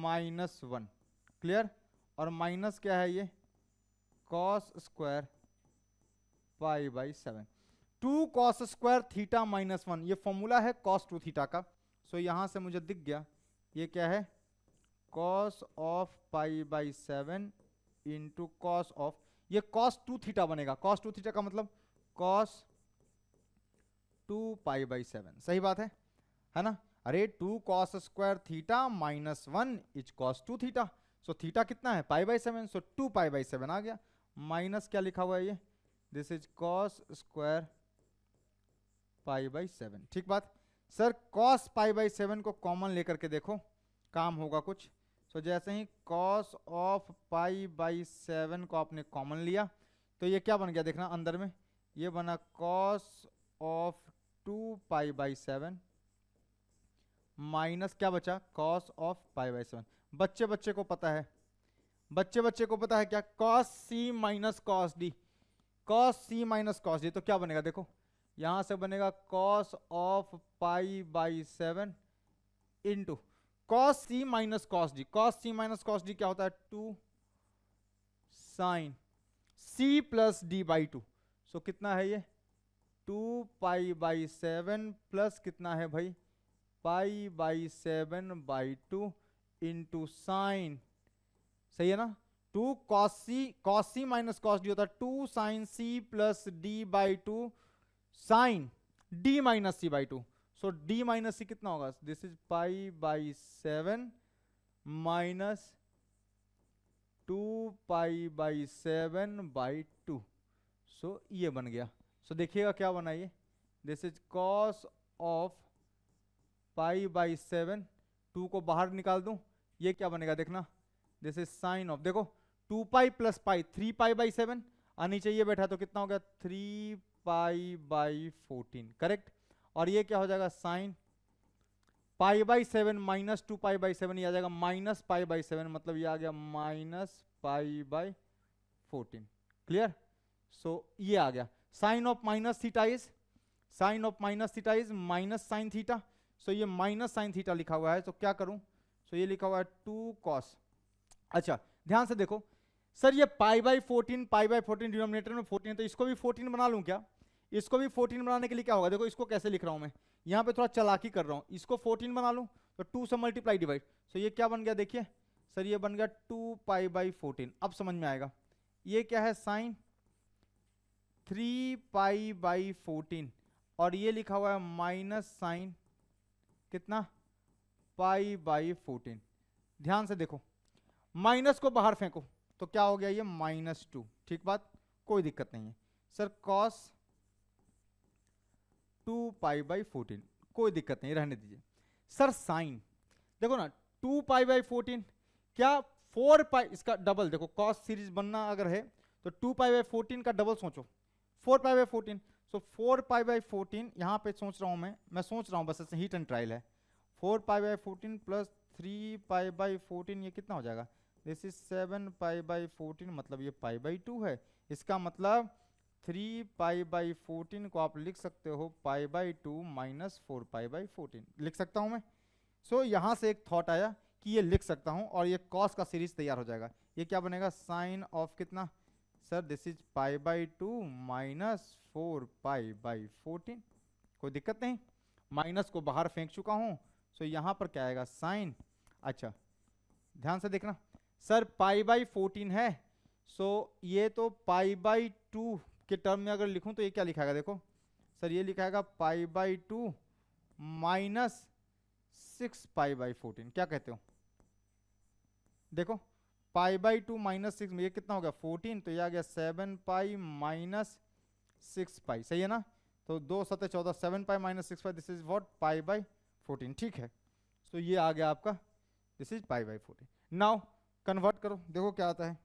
minus 1, clear. और माइनस क्या है ये, cos square pi by 7। 2 cos square theta minus 1, ये फॉर्मूला है कॉस 2 थीटा का। सो यहां से मुझे दिख गया ये क्या है, cos of pi by 7 into cos of, ये कॉस 2 थीटा बनेगा। कॉस 2 थीटा का मतलब कॉस 2 पाई बाई 7, सही बात है ना। अरे 2 cos square theta minus 1 is cos 2 theta. So theta कितना है, पाई बाई 7, सो 2 पाई बाई 7 आ गया। माइनस क्या लिखा हुआ है ये, this is cos square pi by 7, ठीक बात। सर कॉस पाई बाई 7 को कॉमन लेकर के देखो, काम होगा कुछ। सो जैसे ही कॉस ऑफ पाई बाई 7 को आपने कॉमन लिया, तो ये क्या बन गया, देखना अंदर में ये बना cos of 2 pi by 7 minus क्या बचा, कॉस ऑफ पाई बाई 7। बच्चे बच्चे को पता है, बच्चे बच्चे को पता है क्या, कॉस सी माइनस कॉस डी, कॉस सी माइनस कॉस डी। तो क्या बनेगा, देखो यहां से बनेगा cos of pi by 7 into cos C minus cos d. Cos C minus cos d क्या होता है, 2 sine C plus D by 2। So कितना है ये, 2 पाई बाई 7 प्लस कितना है भाई, pi by 7 by 2 into sine, सही है ना। 2 कॉस सी माइनस कॉस डी होता है 2 sine C plus D by 2 sine D minus C by 2। So D minus C कितना होगा, this is pi by 7 minus 2 pi by 7 by 2। So ये बन गया। सो देखिएगा क्या बना ये, this is cos of pi by 7, 2 को बाहर निकाल दूं, ये क्या बनेगा देखना, दिस इज साइन ऑफ, देखो 2 पाई प्लस पाई 3 पाई बाई 7, और नीचे ये बैठा तो कितना हो गया 3 पाई बाई 14, करेक्ट। और ये क्या हो जाएगा, sine pi by 7 minus 2 pi by 7, ये आ जाएगा माइनस पाई बाई 7, मतलब ये आ गया minus pi by 14, clear. So ये आ गया sine of minus theta is, sine of minus theta is minus sine theta. So ये माइनस साइन थीटा लिखा हुआ है, तो क्या करूं, सो ये लिखा हुआ है 2 कॉस। अच्छा ध्यान से देखो, सर ये पाई बाई 14 डिनोमिनेटर में 14, तो इसको भी 14 बना लूं क्या, इसको भी 14 बनाने के लिए क्या होगा, देखो इसको कैसे लिख रहा हूं मैं, यहां पे थोड़ा चालाकी कर रहा हूं, इसको 14 बना लूं तो 2 से मल्टीप्लाई डिवाइड, सो ये क्या बन गया देखिए सर, ये बन गया 2 पाई बाई 14। अब समझ में आएगा, ये क्या है साइन 3 पाई बाई 14, और ये लिखा हुआ है माइनस साइन कितना, पाई बाई 14। ध्यान से देखो, माइनस को बाहर फेंको तो क्या हो गया ये -2, ठीक बात, कोई दिक्कत नहीं है। सर कॉस 2 पाई बाई 14, कोई दिक्कत नहीं, रहने दीजिए। सर साइन देखो ना 2 पाई बाई 14, क्या 4 पाई, इसका डबल देखो, कॉस सीरीज बनना अगर है तो 2 पाई बाई 14 का डबल सोचो, 4 pi by 14। So 4 pi by 14 यहां पे सोच रहा हूं मैं सोच रहा हूं, बस ऐसे हीट एंड ट्रायल है। 4 pi by 14 plus 3 pi by 14, ये कितना हो जाएगा, दिस इज 7 पाई बाई 14, मतलब ये पाई बाई 2 है। इसका मतलब 3 पाई बाई 14 को आप लिख सकते हो पाई बाई 2 माइनस 4 पाई बाई 14 लिख सकता हूं मैं। सो यहां से एक थॉट आया कि ये लिख सकता हूं, और ये कॉस का सीरीज तैयार हो जाएगा। ये क्या बनेगा, साइन ऑफ कितना, sir this is pi by 2 minus 4 pi by 14, कोई दिक्कत नहीं, माइनस को बाहर फेंक चुका हूं। सो सो यहाँ पर क्या आएगा साइन, अच्छा ध्यान से देखना सर पाई बाई 14 है, सो ये तो पाई बाई 2 के टर्म में अगर लिखूं तो ये क्या लिखाएगा, देखो सर ये लिखाएगा pi by 2 minus 6 pi by 14, क्या कहते हो, देखो पाई बाई 2 माइनस 6 में ये कितना हो गया 14, तो ये आ गया 7 पाई माइनस 6 पाई, सही है ना, तो 2 7 14 7 pi minus 6 pi, this is what pi by 14, ठीक है। तो ये आ गया आपका this is pi by 14। Now convert करो, देखो क्या आता है,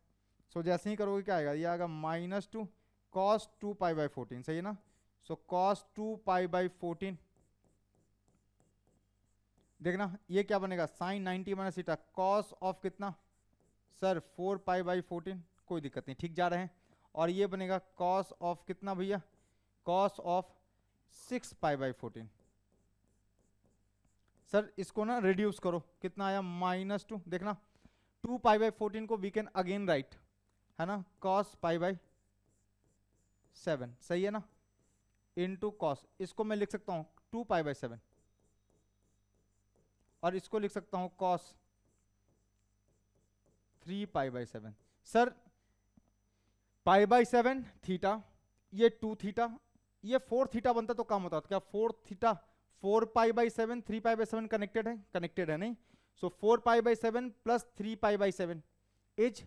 सो जैसे ही करोगे क्या आएगा, ये आएगा -2 कॉस 2 पाई बाई 14, सही है ना, सो कॉस 2 पाई बाई 14, देखना ये क्या बनेगा sine 90 minus theta cos of कितना सर 4 पाई बाई 14, कोई दिक्कत नहीं ठीक जा रहे हैं, और ये बनेगा कॉस ऑफ कितना भैया, cos of 6 pi by 14, sir इसको ना रिड्यूस करो, कितना आया -2, देखना 2 पाई बाई 14 को वी कैन अगेन राइट, है ना, कॉस पाई बाई 7, सही है ना, इनटू कॉस, इसको मैं लिख सकता हूं 2 पाई बाई 7, और इसको लिख सकता हूं cos 3 pi by 7, sir pi by 7 theta, ये 2 थीटा, ये 4 थीटा बनता तो काम होता, क्या 4 theta 4 pi by 7 3 pi by 7 connected है नहीं, सो 4 pi by 7 plus 3 pi by 7 is,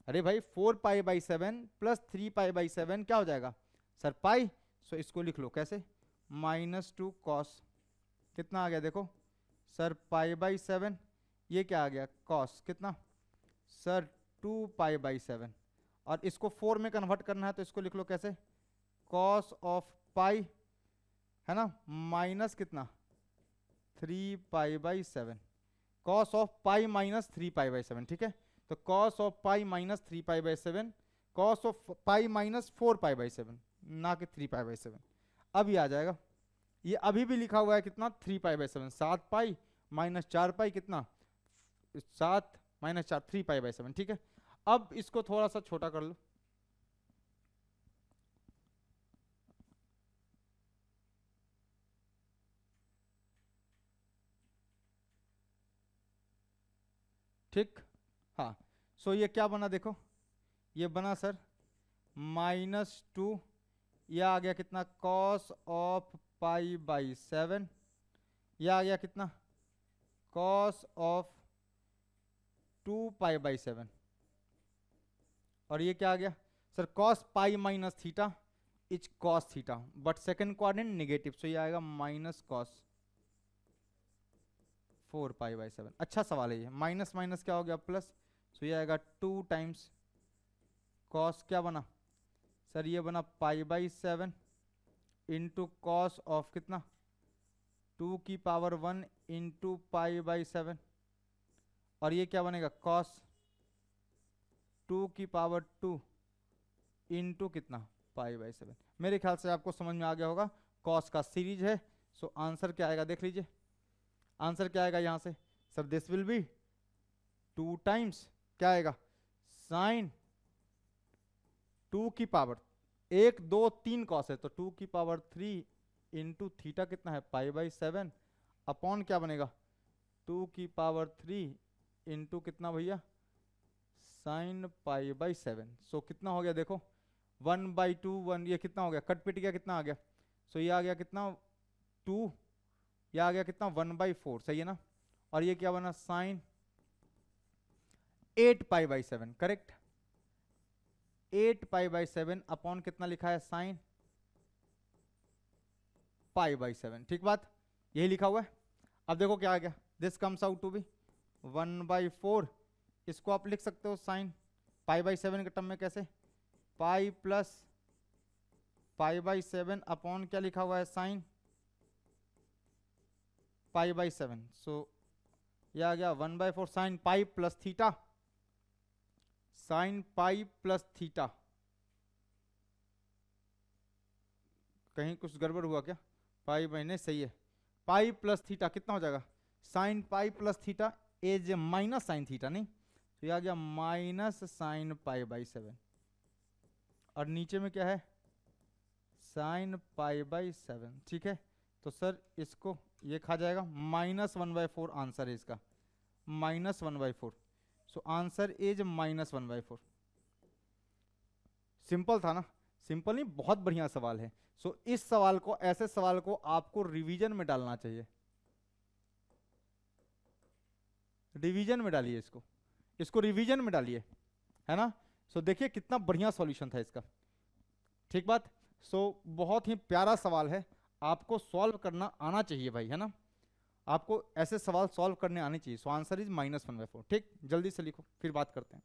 अरे भाई 4 pi by 7 plus 3 pi by 7 क्या हो जाएगा सर पाई, सो इसको लिख लो कैसे -2 कॉस, कितना आ गया देखो सर पाई बाई 7, ये क्या आ गया कॉस कितना सर 2 पाई बाई 7, और इसको 4 में कन्वर्ट करना है तो इसको लिख लो कैसे कॉस ऑफ पाई, है ना, माइनस कितना 3 pi by 7, cos of pi minus 3 pi by 7, ठीक है, तो cos of pi minus 3 pi by 7, cos of pi minus 4 pi by 7, ना कि 3 पाई बाई 7, अब ये आ जाएगा, ये अभी भी लिखा हुआ है कितना 3 पाई बाई 7, 7 पाई माइनस 4 पाई कितना 7 माइनस 4 3 पाई बाई 7, ठीक है। अब इसको थोड़ा सा छोटा कर लो, ठीक, हाँ, सो ये क्या बना देखो, ये बना सर -2, यह आ गया कितना कॉस ऑफ पाई बाई 7, यह आ गया कितना कॉस ऑफ 2 पाई बाई 7, और ये क्या आ गया sir cos pi minus theta is cos theta, but second quadrant negative, so ये आएगा माइनस कॉस 4 पाई बाई 7, अच्छा सवाल है ये, माइनस माइनस क्या हो गया प्लस, सो ये आएगा 2 टाइम्स कॉस क्या बना सर, ये बना पाई बाई 7 इंटू कॉस ऑफ कितना 2 की पावर 1 इंटू पाई बाई 7, और ये क्या बनेगा कॉस 2 की पावर 2 इंटू कितना पाई बाई 7, मेरे ख्याल से आपको समझ में आ गया होगा, कॉस का सीरीज है, सो आंसर क्या आएगा देख लीजिए, आंसर क्या आएगा यहां से sir this will B 2 times क्या आएगा साइन 2 की पावर 1 2 3 कॉस है, तो 2 की पावर 3 इंटू थीटा कितना है पाई बाई 7 अपॉन क्या बनेगा 2 की पावर 3 इंटू कितना भैया साइन पाई बाई 7, सो कितना हो गया देखो 1/2 1, ये कितना हो गया कट पिट गया, कितना आ गया, सो ये आ गया कितना 2, ये आ गया कितना 1/4, सही है ना, और ये क्या बना sine 8 pi by 7, correct, 8 pi by 7 upon कितना लिखा है साइन पाई बाई 7, ठीक बात, यही लिखा हुआ है। अब देखो क्या आ गया, this comes out to be 1/4, इसको आप लिख सकते हो साइन पाई बाई 7 के टर्म में कैसे पाई प्लस पाई बाई 7 अपॉन क्या लिखा हुआ है साइन पाई बाई 7, सो यह आ गया 1/4 sign pi plus theta, sign pi plus theta, कहीं कुछ गड़बड़ हुआ क्या, पाई बाई नहीं सही है, पाई प्लस थीटा कितना हो जाएगा sine pi plus theta as minus sine theta, नहीं तो यह आ गया माइनस साइन पाई बाई 7, और नीचे में क्या है साइन पाई बाई 7, ठीक है, तो सर इसको ये खा जाएगा, -1/4 आंसर है इसका, -1/4। So answer is -1/4। सिंपल था ना, सिंपल नहीं, बहुत बढ़िया सवाल है। सो इस सवाल को, ऐसे सवाल को आपको रिवीजन में डालना चाहिए, रिवीजन में डालिए इसको, इसको रिवीजन में डालिए, है ना। सो देखिए कितना बढ़िया सॉल्यूशन था इसका, ठीक बात। सो बहुत ही प्यारा सवाल है, आपको सॉल्व करना आना चाहिए भाई, है ना, आपको ऐसे सवाल सॉल्व करने आने चाहिए। So answer is -1/4। ठीक, जल्दी से लिखो फिर बात करते हैं।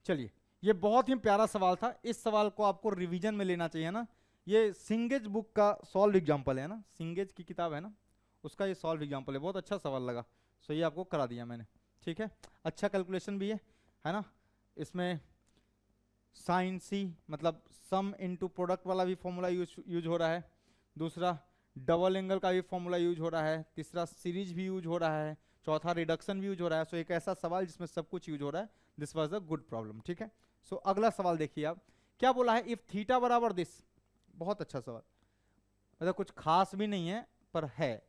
चलिए, ये बहुत ही प्यारा सवाल था, इस सवाल को आपको रिवीजन में लेना चाहिए ना। ये सिंगेज बुक का सॉल्व एग्जांपल है ना, सिंगेज की किताब है ना, उसका ये सॉल्व एग्जांपल है, बहुत अच्छा सवाल लगा। सो ये आपको करा दिया मैंने, ठीक है। अच्छा कैलकुलेशन भी है ना। इसमें साइन सी मतलब सम इनटू प्रोडक्ट वाला भी फॉर्मूला यूज हो रहा है, दूसरा डबल एंगल का भी फॉर्मूला यूज हो रहा है, तीसरा सीरीज भी यूज हो रहा है, चौथा रिडक्शन भी यूज हो रहा है। सो एक ऐसा सवाल जिसमें सब कुछ यूज हो रहा है, this was a good problem, ठीक है। सो अगला सवाल देखिए आप, क्या बोला है, इफ थीटा बराबर दिस। बहुत अच्छा सवाल, मतलब कुछ खास भी नहीं है पर है।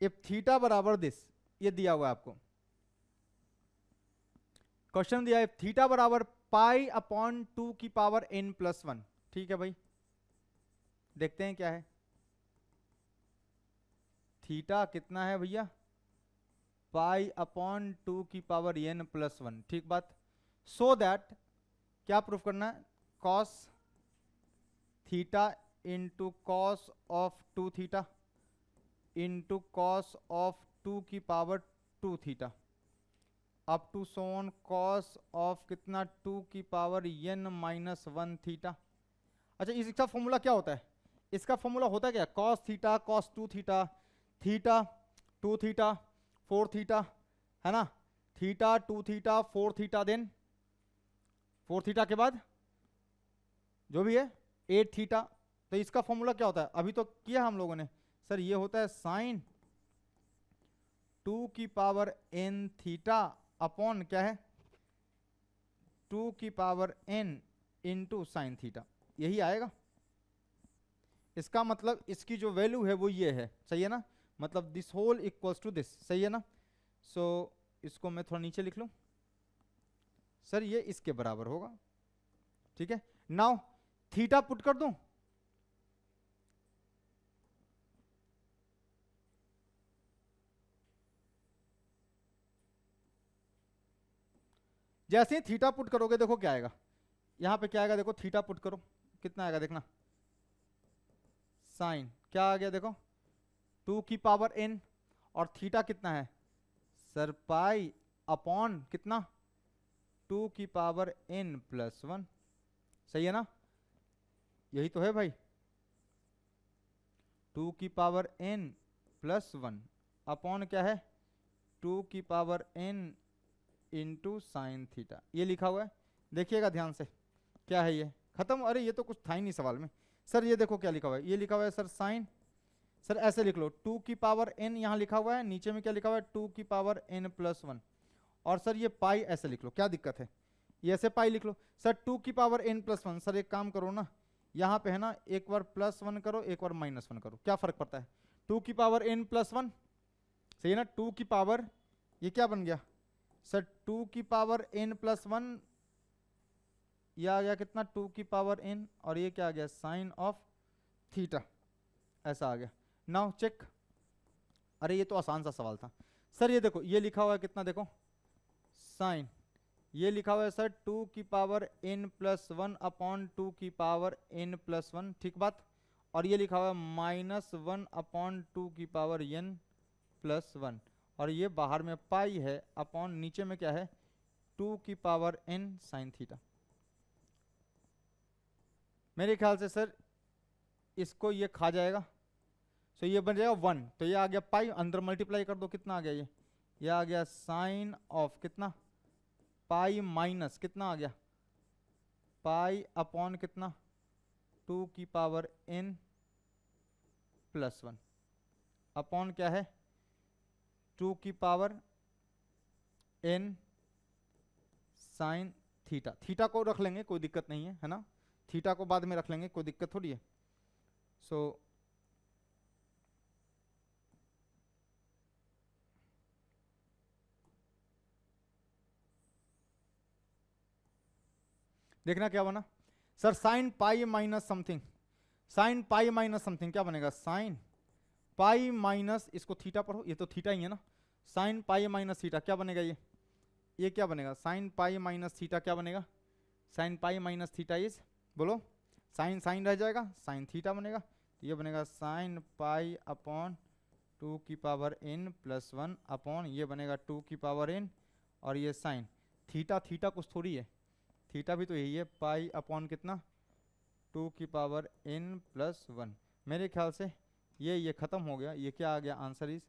इफ थीटा बराबर दिस, ये दिया हुआ है आपको क्वेश्चन, दिया है थीटा बराबर π/2 की पावर n+1, ठीक है भाई। देखते हैं क्या है, थीटा कितना है भैया, π/2 की पावर n+1, ठीक बात। सो दैट क्या प्रूफ करना है, cos theta into cos of 2 theta into cos of 2 की पावर 2 थीटा अप टू सोन कॉस ऑफ कितना 2 की पावर n-1 थीटा। अच्छा, इसका फॉर्मूला क्या होता है, इसका फॉर्मूला होता है क्या, cos theta cos 2 theta, theta 2 theta 4 theta, है ना, theta 2 theta 4 theta, then 4 theta के बाद जो भी है 8 थीटा। तो इसका फॉर्मूला क्या होता है, अभी तो किया हम लोगों ने, सर ये होता है साइन 2 की पावर n थीटा अपॉन क्या है 2 की power n into sine theta, यही आएगा। इसका मतलब इसकी जो वैल्यू है वो ये है, सही है ना, मतलब this whole equals to this, सही है ना। सो इसको मैं थोड़ा नीचे लिख लूं, सर ये इसके बराबर होगा, ठीक है। नाउ थीटा पुट कर दूं, जैसे ही थीटा पुट करोगे देखो क्या आएगा, यहां पे क्या आएगा, देखो थीटा पुट करो कितना आएगा, देखना साइन क्या आ गया, देखो 2 की पावर n, और थीटा कितना है सर पाई अपॉन कितना 2 की पावर n+1, सही है ना, यही तो है भाई, 2 की पावर n+1 अपॉन क्या है 2 की power n into sine theta, ये लिखा हुआ है। देखिएगा ध्यान से, क्या है ये, खत्म। अरे ये तो कुछ था ही नहीं सवाल में, सर ये देखो क्या लिखा हुआ है, ये लिखा हुआ है सर साइन, सर ऐसे लिख लो 2 की पावर n यहाँ लिखा हुआ है, नीचे में क्या लिखा हुआ है 2 की पावर n+1, और सर ये पाई ऐसे लिख लो, क्या दिक्कत है, ये ऐसे पाई लिख लो। सर 2 की पावर n+1, सर एक काम करो ना, यहाँ पे है ना, एक बार +1 करो एक बार -1 करो, क्या फर्क पड़ता है, 2 की पावर n+1, सही है ना, 2 की पावर ये क्या बन गया सर 2 की पावर n+1, ये आ गया कितना 2 की पावर n, और ये क्या आ गया साइन ऑफ थीटा, ऐसा आ गया। नाउ चेक, अरे ये तो आसान सा सवाल था सर, ये देखो ये लिखा हुआ है कितना, देखो साइन, ये लिखा हुआ है सर 2 की पावर n+1 अपॉन 2 की पावर n+1, ठीक बात, और ये लिखा हुआ है -1 अपॉन 2 की पावर n+1, और ये बाहर में पाई है अपॉन नीचे में क्या है 2 की पावर n साइन थीटा। मेरे ख्याल से सर इसको ये खा जाएगा, सो ये बन जाएगा 1, तो ये आ गया पाई, अंदर मल्टीप्लाई कर दो कितना आ गया, ये आ गया साइन ऑफ कितना पाई माइनस कितना आ गया पाई अपॉन कितना 2 की पावर n+1 अपॉन क्या है 2 की power n sine theta, theta को रख लेंगे कोई दिक्कत नहीं है, है ना, थीटा को बाद में रख लेंगे, कोई दिक्कत थोड़ी है। सो देखना क्या बना sir, sine pi minus something, sine pi minus something क्या बनेगा, साइन पाई माइनस, इसको थीटा पढ़ो, ये तो थीटा ही है ना, साइन पाई माइनस थीटा क्या बनेगा, ये क्या बनेगा, साइन पाई माइनस थीटा क्या बनेगा, sine pi minus theta is, बोलो, साइन साइन रह जाएगा, साइन थीटा बनेगा, तो ये बनेगा साइन पाई अपॉन 2 की पावर n प्लस 1 अपॉन ये बनेगा 2 की पावर n, और ये साइन थीटा, थीटा कुछ थोड़ी है, थीटा भी तो यही है, पाई अपॉन कितना 2 की पावर n प्लस 1। मेरे ख्याल से ये खत्म हो गया, ये क्या आ गया, आंसर इज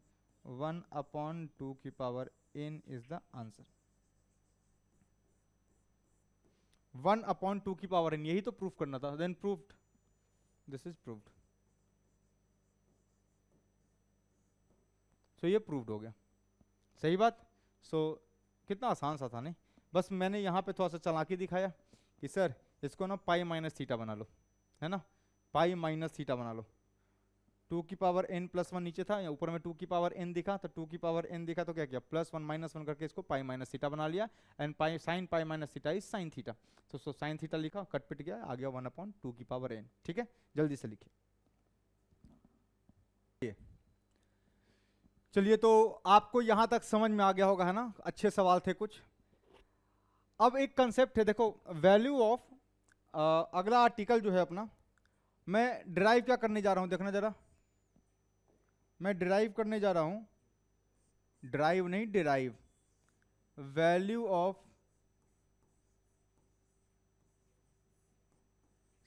1 अपॉन 2 की power n is the answer, 1 upon 2 की पावर n, यही तो प्रूफ करना था, then proved, this is proved. So ये प्रूव्ड हो गया, सही बात। सो कितना आसान सा था नहीं, बस मैंने यहाँ पे थोड़ा सा चालाकी दिखाया कि सर इसको ना पाई माइनस थीटा बना लो, है ना, पाई माइनस थीटा बना लो, 2 की पावर n प्लस 1 नीचे था, या ऊपर में 2 की पावर n दिखा, तो 2 की पावर n दिखा तो क्या किया, प्लस 1 माइनस 1 करके इसको पाई माइनस थीटा बना लिया, and pi sine pi minus theta is sine theta, तो साइन थीटा लिखा, कट पिट गया, आ गया 1 अपॉन 2 की पावर n। ठीक है, जल्दी से लिखिए। चलिए, तो आपको यहां तक समझ में आ गया होगा, है ना, अच्छे सवाल थे कुछ। अब एक कंसेप्ट है, देखो, वैल्यू ऑफ, अगला आर्टिकल जो है अपना, मैं डिराइव क्या करने जा रहा हूं, देखना जरा, मैं डिराइव करने जा रहा हूं, ड्राइव नहीं derive, value of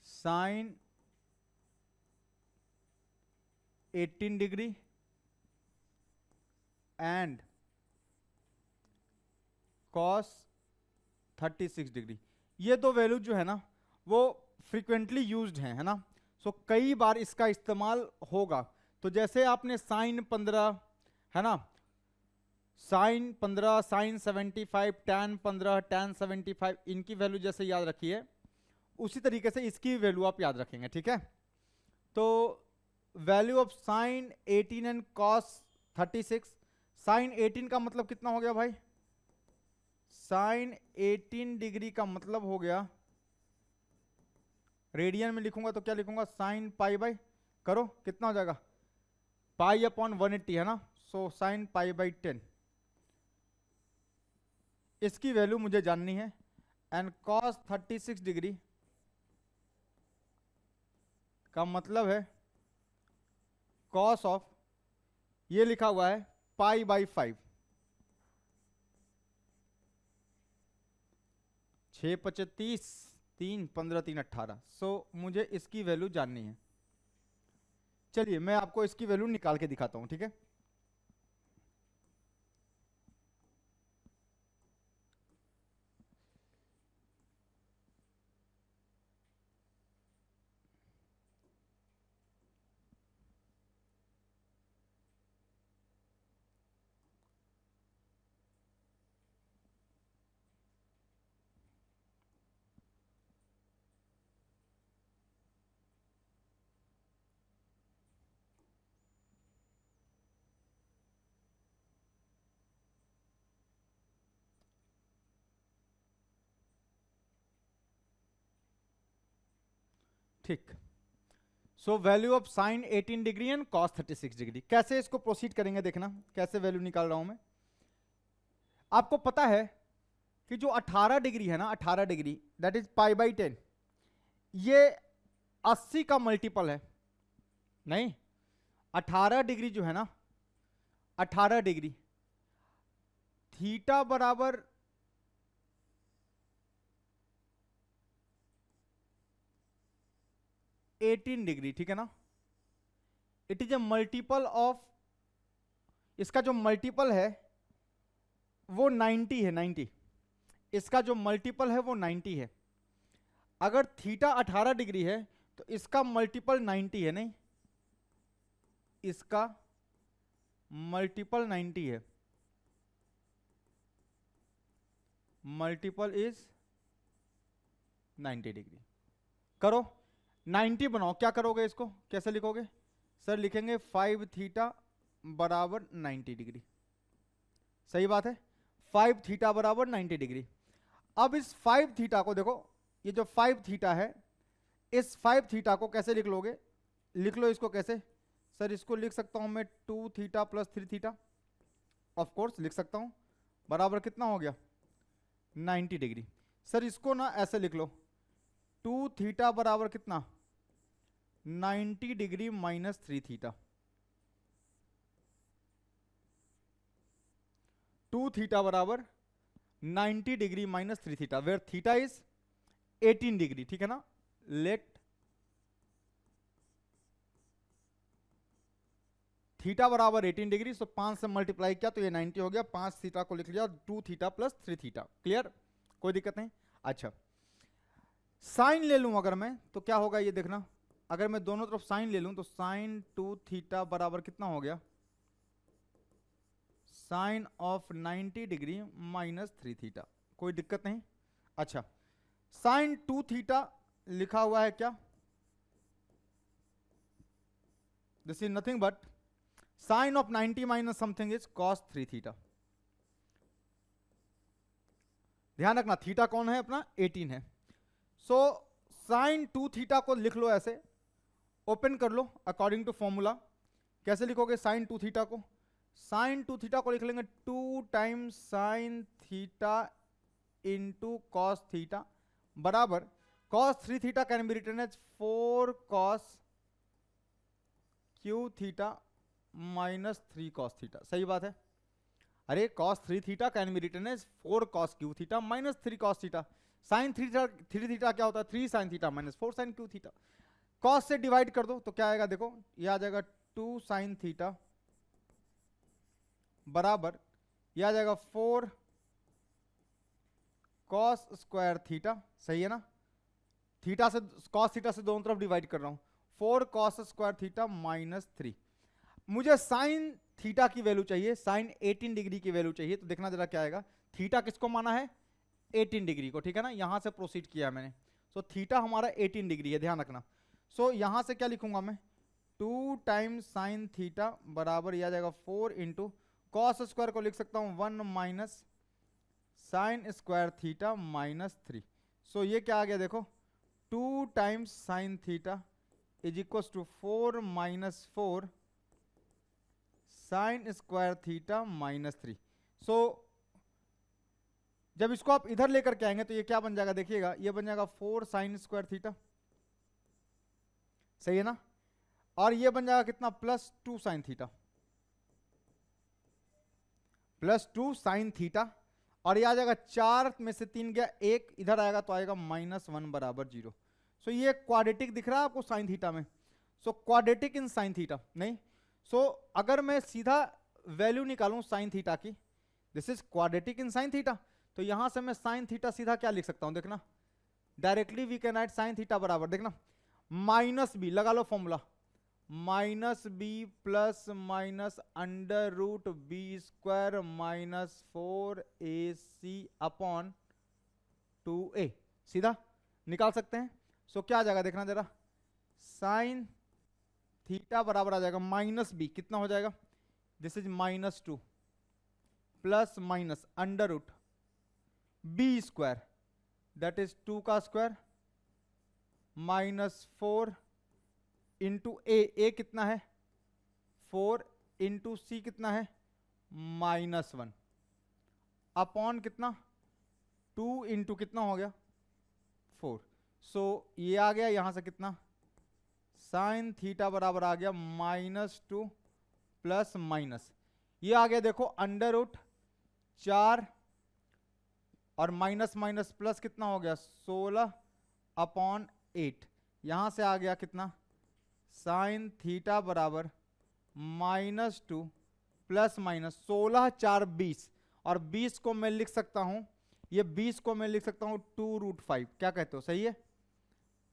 sine 18 degree and cos 36 degree. ये दो वैल्यू जो है ना वो फ्रीक्वेंटली यूज्ड हैं, है ना, सो कई बार इसका इस्तेमाल होगा। तो जैसे आपने साइन 15, है ना, साइन 15, साइन 75, टैन 15, टैन 75, इनकी वैल्यू जैसे याद रखी है, उसी तरीके से इसकी वैल्यू आप याद रखेंगे, ठीक है। तो value of sine 18 and cos 36, sine 18 का मतलब कितना हो गया भाई, साइन 18 डिग्री का मतलब हो गया, रेडियन में लिखूंगा तो क्या लिखूंगा, साइन पाई बाई, करो कितना हो जाएगा, पाई अपॉन 180, है ना, सो साइन पाई बाई 10, इसकी वैल्यू मुझे जाननी है। एंड कॉस 36 डिग्री का मतलब है कॉस ऑफ, ये लिखा हुआ है पाई बाई 5, 6 25 30, 3 15 3 18, सो मुझे इसकी वैल्यू जाननी है। चलिए मैं आपको इसकी वैल्यू निकाल के दिखाता हूं, ठीक है। ठीक, सो value of sine 18 degree and cos 36 degree, कैसे इसको प्रोसीड करेंगे, देखना कैसे वैल्यू निकाल रहा हूं मैं। आपको पता है कि जो 18 डिग्री है ना, 18 degree that is pi by 10, ये 80 का मल्टीपल है, नहीं, 18 डिग्री जो है ना, 18 डिग्री, थीटा बराबर 18 डिग्री, ठीक है ना, it is a multiple of, इसका जो मल्टीपल है वो 90 है, 90, इसका जो मल्टीपल है वो 90 है। अगर थीटा 18 डिग्री है तो इसका मल्टीपल 90 है, नहीं, इसका मल्टीपल 90 है, मल्टीपल इज 90 डिग्री। करो 90 बनाओ। क्या करोगे इसको, कैसे लिखोगे सर? लिखेंगे 5 थीटा बराबर 90 डिग्री। सही बात है, 5 थीटा बराबर 90 डिग्री। अब इस 5 थीटा को देखो, ये जो 5 थीटा है, इस 5 थीटा को कैसे लिख लोगे? लिख लो इसको कैसे सर? इसको लिख सकता हूं मैं 2 theta plus 3 theta. Of course लिख सकता हूं, बराबर कितना हो गया 90 डिग्री। सर इसको ना ऐसे लिख लो, 2 थीटा बराबर कितना 90 डिग्री माइनस 3 थीटा। 2 थीटा बराबर 90 degree minus 3 theta, where theta is 18 degree. ठीक है ना? लेट थीटा बराबर 18 डिग्री, सो 5 से मल्टीप्लाई किया तो ये 90 हो गया। 5 थीटा को लिख लिया, 2 थीटा प्लस 3 थीटा। क्लियर, कोई दिक्कत नहीं। अच्छा, साइन ले लूं अगर मैं तो क्या होगा ये देखना। अगर मैं दोनों तरफ साइन ले लूं तो साइन 2 थीटा बराबर कितना हो गया sine of 90 degree minus 3 theta. कोई दिक्कत नहीं। अच्छा, साइन 2 थीटा लिखा हुआ है क्या? This is nothing but sine of 90 minus something is cos 3 theta. ध्यान रखना थीटा कौन है अपना 18 है। सो साइन 2 थीटा को लिख लो ऐसे, ओपन कर लो अकॉर्डिंग टू फॉर्मूला। कैसे लिखोगे साइन 2 थीटा को? साइन 2 थीटा को लिख लेंगे 2 times sine theta into cos theta बराबर cos 3 theta can be written as 4 cos cube theta minus 3 cos theta. सही बात है। अरे cos 3 theta can be written as 4 cos cube theta minus 3 cos theta. Sine 3 theta क्या होता है 3 sine theta minus 4 sine cube theta. Cos से डिवाइड कर दो तो क्या आएगा देखो, ये आ जाएगा 2 साइन थीटा बराबर ये आ जाएगा 4 कॉस स्क्वायर थीटा। सही है ना? थीटा से कॉस थीटा से दोनों तरफ डिवाइड कर रहा हूं, 4 कॉस स्क्वायर थीटा माइनस 3। मुझे साइन थीटा की वैल्यू चाहिए, साइन 18 डिग्री की वैल्यू चाहिए। तो देखना जरा क्या आएगा। थीटा किसको माना है 18 डिग्री को। ठीक है ना? यहां से प्रोसीड किया मैंने। सो थीटा हमारा 18 डिग्री है, ध्यान रखना। सो यहां से क्या लिखूंगा मैं 2 टाइम्स साइन थीटा बराबर यह आ जाएगा 4 इंटू कॉस स्क्वायर को लिख सकता हूं 1 minus sine square theta minus 3। So ये क्या आ गया देखो 2 times sine theta is equal to 4 minus 4 sine square theta minus 3। So जब इसको आप इधर लेकर के आएंगे तो ये क्या बन जाएगा देखिएगा, ये बन जाएगा 4 साइन स्क्वायर थीटा। सही है ना? और ये बन जाएगा कितना plus 2 sine theta, plus 2 sine theta. और ये आ जाएगा 4 में से 3 गया 1, इधर आएगा तो आएगा -1 बराबर 0। सो ये क्वाड्रेटिक दिख रहा है आपको साइन थीटा में। So quadratic in sign theta नहीं। सो अगर मैं सीधा वैल्यू निकालूं साइन थीटा की, this is quadratic in sine theta, तो यहां से मैं साइन थीटा सीधा क्या लिख सकता हूं देखना, directly we can write sine theta बराबर देखना माइनस बी, लगा लो formula, minus B plus minus under root B square minus 4ac upon 2a। सीधा निकाल सकते हैं। सो क्या आ जाएगा देखना जरा, साइन थीटा बराबर आ जाएगा माइनस बी, कितना हो जाएगा, this is -2 plus minus under root B square that is 2 का स्क्वायर -4 इंटू ए कितना है 4 इंटू सी कितना है -1 अपॉन कितना 2 इंटू कितना हो गया 4। सो ये आ गया यहां से कितना साइन थीटा बराबर आ गया -2 प्लस माइनस, ये आ गया देखो अंडर रूट 4 और माइनस माइनस प्लस कितना हो गया 16 अपॉन 8। यहां से आ गया कितना साइन थीटा बराबर -2 प्लस माइनस 16 4 20, और 20 को मैं लिख सकता हूं, ये 20 को मैं लिख सकता हूं 2√5। क्या कहते हो सही है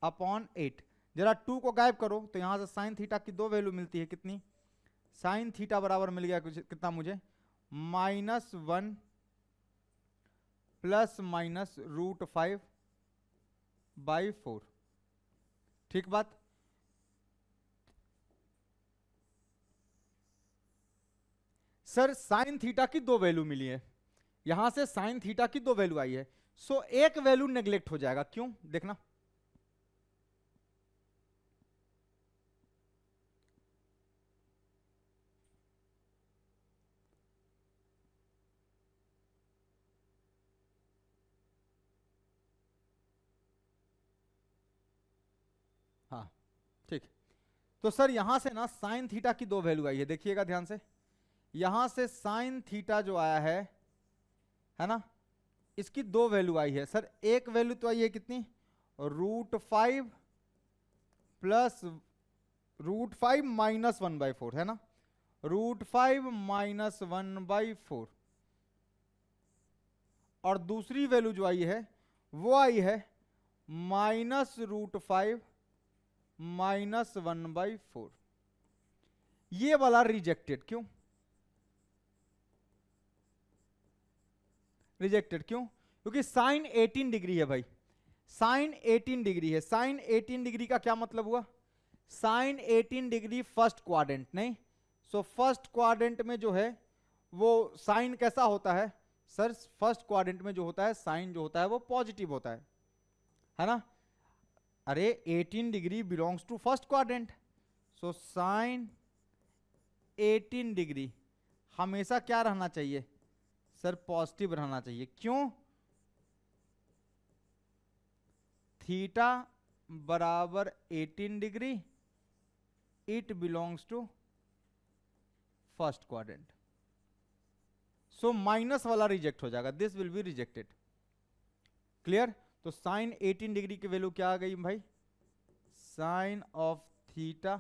अपॉन 8। जरा 2 को गायब करो तो यहां से साइन थीटा की 2 वैल्यू मिलती है, कितनी साइन थीटा बराबर मिल गया कितना मुझे -1 प्लस माइनस √5/4। ठीक बात। सर साइन थीटा की दो वैल्यू मिली है, यहां से साइन थीटा की दो वैल्यू आई है, सो एक वैल्यू नेग्लेक्ट हो जाएगा, क्यों देखना। हाँ ठीक। तो सर यहां से ना साइन थीटा की दो वैल्यू आई है, देखिएगा ध्यान से। यहां से साइन थीटा जो आया है ना, इसकी दो वैल्यू आई है सर। एक वैल्यू तो आई है कितनी, √5 प्लस √5 -1/4 है ना, √5 -1/4। और दूसरी वैल्यू जो आई है वो आई है -√5 -1/4। ये वाला रिजेक्टेड, क्यों रिजेक्टेड? क्यों? क्योंकि साइन 18 डिग्री है भाई, साइन 18 डिग्री है। साइन 18 डिग्री का क्या मतलब हुआ, साइन 18 डिग्री फर्स्ट क्वाड्रेंट नहीं। सो फर्स्ट क्वाड्रेंट में जो है वो साइन कैसा होता है सर, फर्स्ट क्वाड्रेंट में जो होता है साइन जो होता है वो पॉजिटिव होता है ना। अरे 18 degree belongs to first quadrant, so sine 18 degree हमेशा क्या रहना चाहिए सर, पॉजिटिव रहना चाहिए। क्यों? थीटा बराबर 18 degree, it belongs to first quadrant. So minus वाला रिजेक्ट हो जाएगा, this will be rejected. Clear? तो साइन 18 डिग्री की वैल्यू क्या आ गई भाई, साइन ऑफ थीटा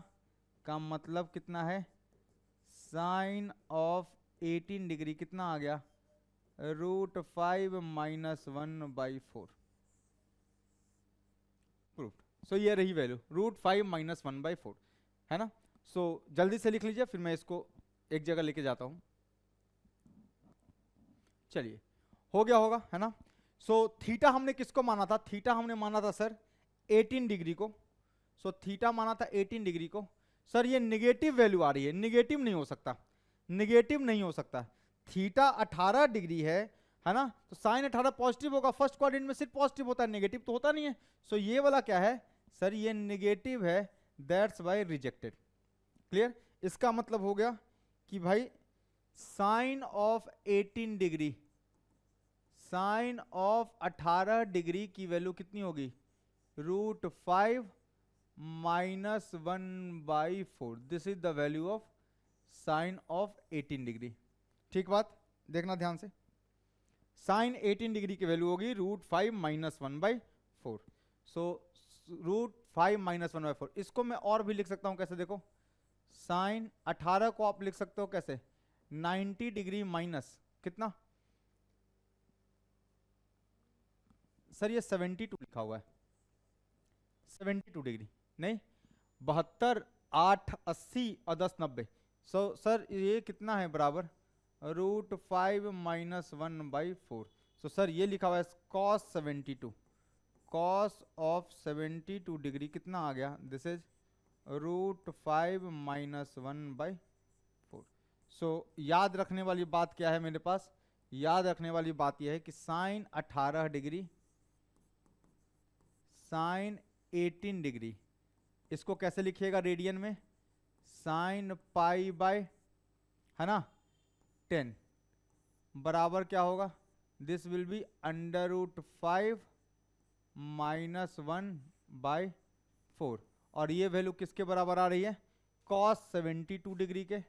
का मतलब कितना है, साइन ऑफ 18 डिग्री कितना आ गया, √5 -1/4। प्रूफ्ड। सो ये रही वैल्यू √5 -1/4 है ना। सो जल्दी से लिख लीजिए, फिर मैं इसको एक जगह लेके जाता हूं। चलिए हो गया होगा है ना। सो थीटा हमने किसको माना था, थीटा हमने माना था सर 18 डिग्री को। सो थीटा माना था 18 डिग्री को। सर ये निगेटिव वैल्यू आ रही है, निगेटिव नहीं हो सकता, निगेटिव नहीं हो सकता। थीटा 18 डिग्री है ना, तो साइन 18 पॉजिटिव होगा, फर्स्ट क्वाड्रेंट में सिर्फ पॉजिटिव होता है, नेगेटिव तो होता नहीं है। सो ये वाला क्या है सर, ये निगेटिव है, दैट्स वाई रिजेक्टेड। क्लियर? इसका मतलब हो गया कि भाई sine of 18 degree, sine of 18 degree की वैल्यू कितनी होगी, √5 -1/4। This is the value of sine of 18 degree. ठीक बात, देखना ध्यान से। साइन 18 डिग्री की वैल्यू होगी √5 -1/4। सो √5 -1/4, इसको मैं और भी लिख सकता हूं कैसे, देखो साइन 18 को आप लिख सकते हो कैसे, 90 डिग्री माइनस कितना सर, ये 72 लिखा हुआ है, 72 डिग्री नहीं, 72, 8, 80 और 10, 90। सो सर ये कितना है, बराबर √5 -1/4। सो सर ये लिखा हुआ है cos 72, cos ऑफ 72 डिग्री कितना आ गया, दिस इज √5 -1/4। सो याद रखने वाली बात क्या है मेरे पास, याद रखने वाली बात यह है कि साइन 18 डिग्री, साइन 18 डिग्री, इसको कैसे लिखिएगा रेडियन में, साइन पाई है ना 10 बराबर क्या होगा, दिस विल बी √5 -1/4। और ये वैल्यू किसके बराबर आ रही है, cos 72 डिग्री के।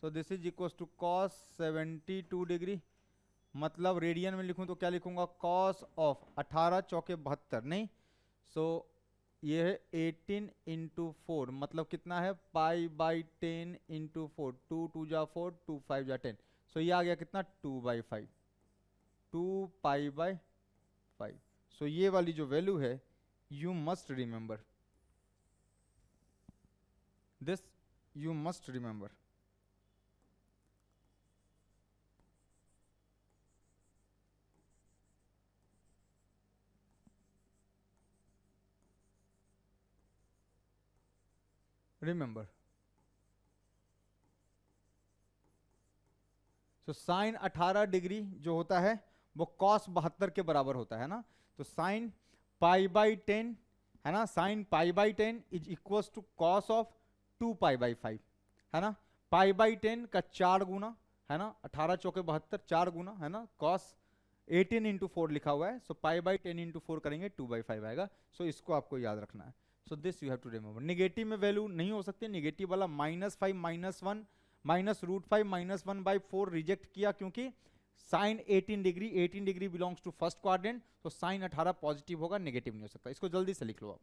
So this is equal to cos 72 degree. मतलब रेडियन में लिखूं तो क्या लिखूंगा, cos ऑफ 18 चौके 72 नहीं। सो ये है 18 × 4, मतलब कितना है, π/10 × 4, 2 2 जा 4, 2 5 जा 10। सो ये आ गया कितना, 2/5, 2π/5। सो ये वाली जो वैल्यू है, you must remember this, you must remember. Remember, तो साइन 18 डिग्री जो होता है वो कॉस 72 के बराबर होता है ना। तो साइन पाई बाई 10 है ना, sine pi by 10 is equal to cos of 2 pi by 5 है ना। पाई बाई 10 का 4 गुना है ना, 18 चौके 72, 4 गुना है ना, कॉस 18 इंटू 4 लिखा हुआ है। सो पाई बाई 10 इंटू 4 करेंगे 2 बाई 5 आएगा। सो इसको आपको याद रखना है। So this you have to remember. Negative में वैल्यू नहीं हो सकती, निगेटिव वाला -5 -1 -√5 -1/4 रिजेक्ट किया, क्योंकि sine 18 degree belongs to first quadrant, तो साइन 18 पॉजिटिव होगा, नेगेटिव नहीं हो सकता। इसको जल्दी से लिख लो आप।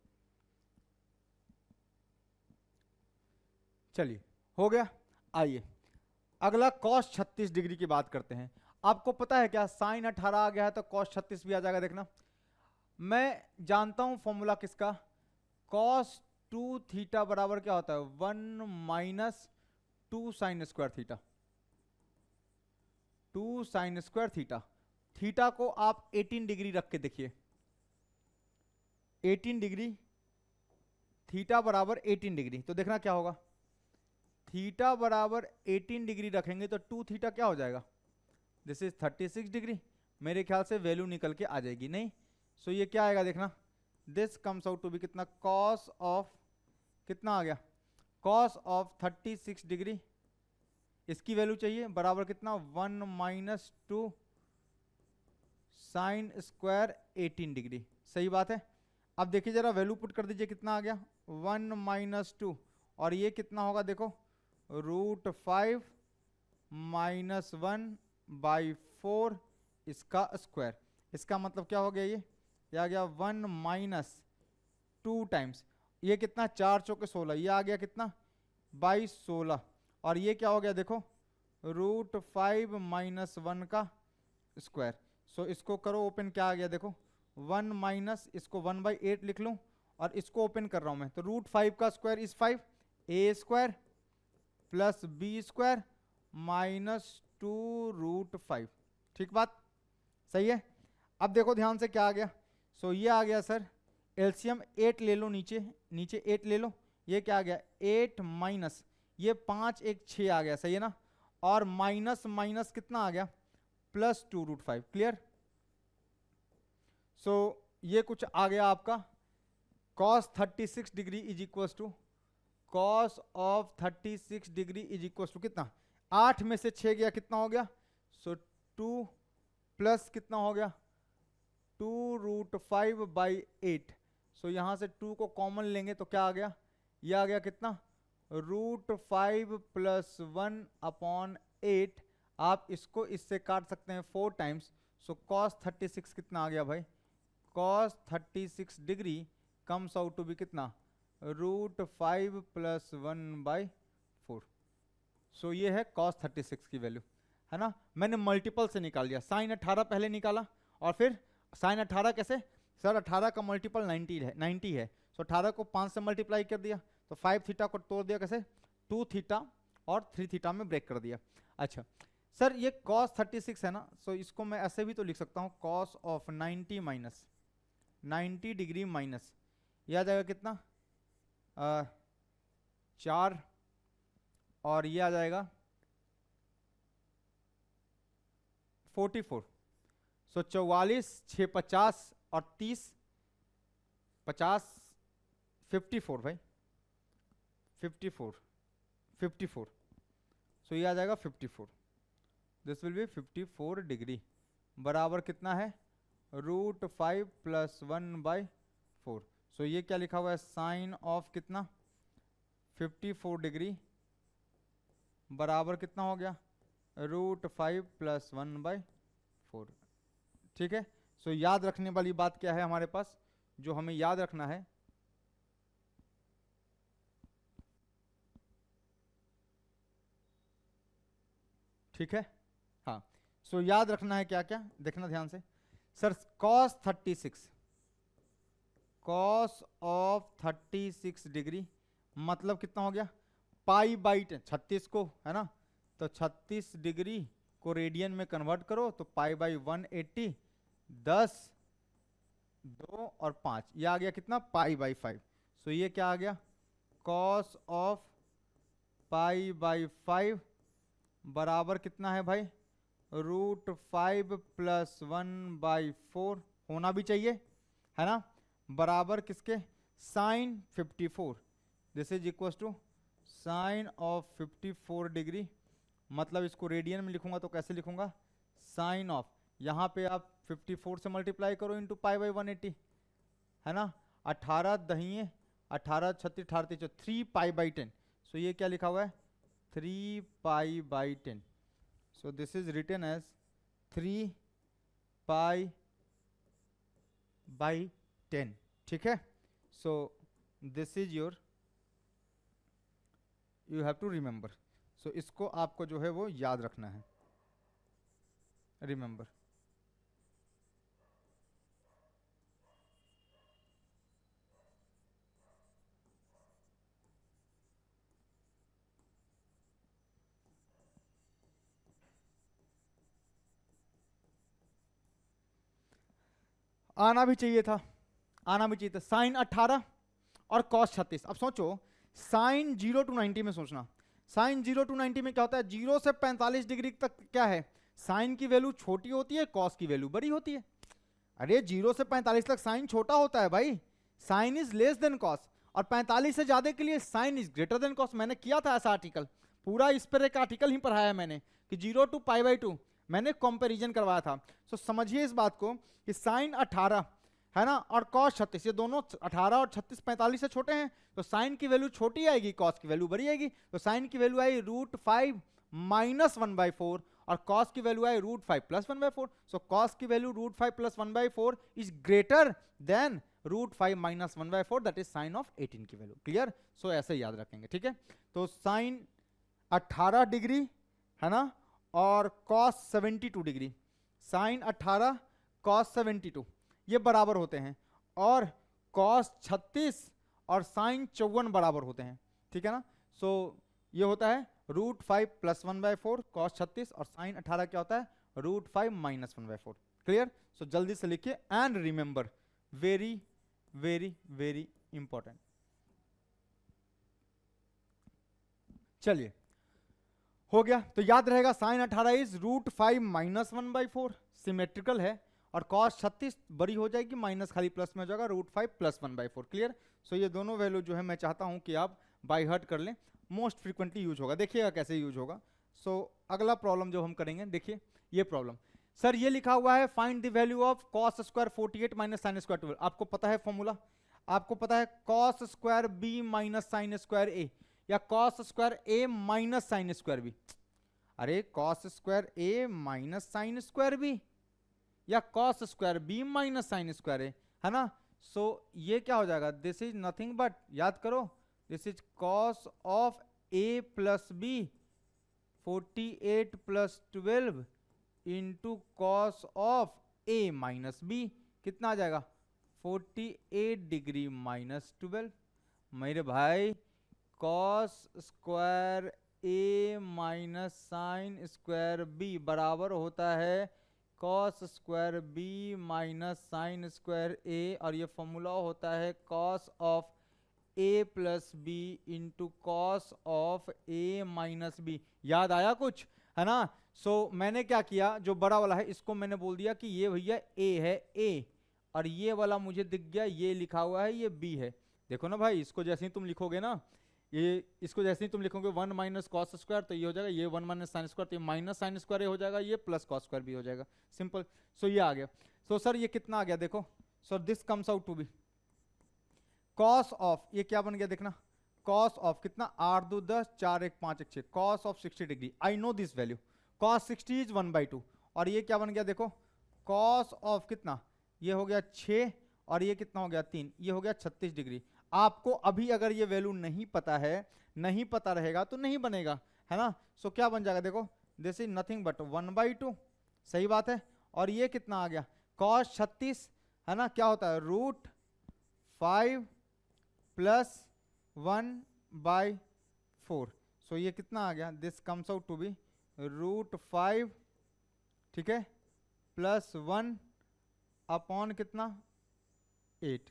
चलिए हो गया। आइए अगला कॉस 36 डिग्री की बात करते हैं। आपको पता है क्या, साइन 18 आ गया है तो कॉस 36 भी आ जाएगा। देखना मैं जानता हूं फॉर्मूला किसका, कॉस 2 थीटा बराबर क्या होता है, 1 - 2 sign square theta, 2 sign square theta. Theta को आप 18 डिग्री रख के देखिए, 18 डिग्री, थीटा बराबर 18 डिग्री, तो देखना क्या होगा, थीटा बराबर 18 डिग्री रखेंगे तो 2 थीटा क्या हो जाएगा, दिस इज 36 डिग्री। मेरे ख्याल से वैल्यू निकल के आ जाएगी, नहीं। सो ये क्या आएगा देखना, this comes out to be कितना, कॉस ऑफ कितना आ गया, कॉस ऑफ 36 डिग्री, इसकी वैल्यू चाहिए बराबर कितना, 1 - 2 साइन स्क्वायर 18 डिग्री। सही बात है। अब देखिए जरा वैल्यू पुट कर दीजिए, कितना आ गया, 1 - 2, और ये कितना होगा देखो, √5 - 1/4 इसका स्क्वायर। इसका मतलब क्या हो गया, ये आ गया 1 - 2 टाइम्स, ये कितना, 4 चौके 16, ये आ गया कितना, 22/16, और ये क्या हो गया देखो, √5 - 1 का स्क्वायर। सो इसको करो ओपन, क्या आ गया देखो, 1 माइनस इसको 1/8 लिख लूं, और इसको ओपन कर रहा हूं मैं, तो √5 का square is 5, a² plus b² -2 √5। ठीक बात, सही है। अब देखो ध्यान से क्या आ गया, सो ये आ गया सर, एलसीएम 8 ले लो, नीचे 8 ले लो, ये क्या आ गया, 8 माइनस ये 5 1 6 आ गया, सही है ना, और माइनस माइनस कितना आ गया, +2 √5। क्लियर। सो ये कुछ आ गया आपका, cos 36 degree is equal to, cos of 36 degree is equal to कितना, 8 में से 6 गया, कितना हो गया, सो 2 प्लस कितना हो गया, 2 √5/8। सो यहां से 2 को कॉमन लेंगे तो क्या आ गया, ये आ गया कितना, √5 + 1/8। आप इसको इससे काट सकते हैं 4 टाइम्स। सो cos 36 कितना आ गया भाई, cos 36 degree comes out to be कितना, √5 + 1/4। सो ये है cos 36 की वैल्यू, है ना। मैंने मल्टीपल से निकाल दिया, साइन 18 पहले निकाला, और फिर साइन 18 कैसे, सर 18 का मल्टीपल 90 है। सो 18 को 5 से मल्टीप्लाई कर दिया, तो 5 थीटा को तोड़ दिया कैसे, 2 थीटा और 3 थीटा में ब्रेक कर दिया। अच्छा सर ये cos 36 है ना, सो इसको मैं ऐसे भी तो लिख सकता हूँ, cos ऑफ 90 डिग्री माइनस, यह आ जाएगा कितना, 4, और ये आ जाएगा 44। सो 44 6 50 और 30 50 54 भाई, 54। सो ये आ जाएगा 54, दिस विल बी 54 डिग्री बराबर कितना है, √5 + 1/4। सो ये क्या लिखा हुआ है, साइन ऑफ कितना, 54 डिग्री बराबर कितना हो गया, √5 + 1/4। ठीक है। सो याद रखने वाली बात क्या है हमारे पास, जो हमें याद रखना है, ठीक है, हाँ। सो याद रखना है क्या क्या, देखना ध्यान से sir, cos 36, cos of 36 degree मतलब कितना हो गया, π/10, 36 को है ना, तो 36 डिग्री को रेडियन में कन्वर्ट करो तो π/180, 10 2 और 5, ये आ गया कितना, π/5। सो ये क्या आ गया, कॉस ऑफ पाई बाई 5 बराबर कितना है भाई, √5 + 1/4 होना भी चाहिए, है ना, बराबर किसके, sine 54। This is equal to sine of 54 degree. मतलब इसको रेडियन में लिखूंगा तो कैसे लिखूंगा, साइन ऑफ, यहाँ पे आप 54 से मल्टीप्लाई करो इंटू पाई बाई 180, है ना, 18 दहिए 18 36 18 3 पाई बाई 10। सो ये क्या लिखा हुआ है, 3 pi by 10। So this is written as 3 pi by 10, ठीक है। So this is your, you have to remember. So इसको आपको जो है वो याद रखना है, रिमेंबर। आना भी चाहिए था, आना भी चाहिए था। साइन 18 और कॉस 36। अब सोचो साइन 0 to 90 में सोचना, साइन 0 to 90 में क्या होता है, 0 से 45 डिग्री तक क्या है, साइन की वैल्यू छोटी होती है, कॉस की वैल्यू बड़ी होती है। अरे 0 से 45 तक साइन छोटा होता है भाई, sine is less than cos, और 45 से ज्यादा के लिए sine is greater than cos. मैंने किया था ऐसा आर्टिकल, पूरा इस पर एक आर्टिकल ही पढ़ाया मैंने कि 0 to π/2 मैंने कंपैरिजन करवाया था। सो समझिए इस बात को कि साइन 18 है ना और कॉस 36, ये दोनों 18 और 36 45 से छोटे हैं, तो साइन की वैल्यू छोटी आएगी, कॉस की वैल्यू बड़ी आएगी। तो साइन की वैल्यू आई √5 - 1/4 और कॉस की वैल्यू आई √5 + 1/4। सो कॉस की value √5 + 1/4 is greater then √5 - 1/4, that is sine of 18 की वैल्यू। क्लियर। सो ऐसे याद रखेंगे, ठीक है। तो साइन 18 डिग्री है ना और कॉस 72 डिग्री, साइन 18 कॉस 72 ये बराबर होते हैं, और कॉस 36 और साइन 54 बराबर होते हैं, ठीक है ना। सो ये होता है √5 + 1/4 कॉस 36 और साइन 18 क्या होता है, √5 - 1/4। क्लियर। सो जल्दी से लिखिए and remember, very very very important. चलिए हो गया, तो याद रहेगा साइन 18 इज √5 - 1/4 सिमेट्रिकल है, और कॉस 36 बड़ी हो जाएगी, माइनस खाली प्लस में हो जाएगा √5 + 1/4। क्लियर। सो ये दोनों वैल्यू जो है मैं चाहता हूं कि आप बाय हार्ट कर लें, मोस्ट फ्रीक्वेंटली यूज होगा, देखिएगा कैसे यूज होगा। सो अगला प्रॉब्लम जो हम करेंगे, देखिए ये प्रॉब्लम, सर ये लिखा हुआ है find the value of cos square 48 - sine square 12। आपको पता है फॉर्मूला, आपको पता है cos square b - sine square a या cos square a - sine square b। अरे cos square a - sine square b या cos square b - sine square a, है ना। सो ये क्या हो जाएगा, दिस इज नथिंग बट, याद करो, this is cos of a + b 48 + 12 into cos of a - b, कितना आ जाएगा 48 डिग्री -12। मेरे भाई cos square a - sine square b बराबर होता है cos square b - sine square a, और ये फॉर्मूला होता है cos of a + b into cos of a - b। याद आया कुछ, है ना। सो मैंने क्या किया, जो बड़ा वाला है इसको मैंने बोल दिया कि ये भैया a है a, और ये वाला मुझे दिख गया, ये लिखा हुआ है ये b है। देखो ना भाई, इसको जैसे ही तुम लिखोगे ना, ये इसको जैसे ही तुम लिखोगे 1 - कॉस स्क्वायर, तो ये हो जाएगा ये 1 - साइन स्क्वायर, तो ये माइनस साइन स्क्वायर हो जाएगा, ये प्लस कॉस स्क्वायर भी हो जाएगा, सिंपल। सो ये आ गया। सो सर ये कितना आ गया, देखो so this comes out to be cos of, ये क्या बन गया देखना, कॉस ऑफ कितना 8 2 10 4 1 5 1 6, cos of 60 degree. I know this value, cos 60 is 1/2, और ये क्या बन गया देखो, कॉस ऑफ कितना, ये हो गया 6 और ये कितना हो गया 3, ये हो गया 36 डिग्री। आपको अभी अगर ये वैल्यू नहीं पता है, नहीं पता रहेगा तो नहीं बनेगा, है ना। सो क्या बन जाएगा देखो, दिस इज नथिंग बट 1/2, सही बात है। और ये कितना आ गया कॉस 36, है ना, क्या होता है √5 + 1/4। सो ये कितना आ गया, this comes out to be √5, ठीक है, +1 अपॉन कितना 8।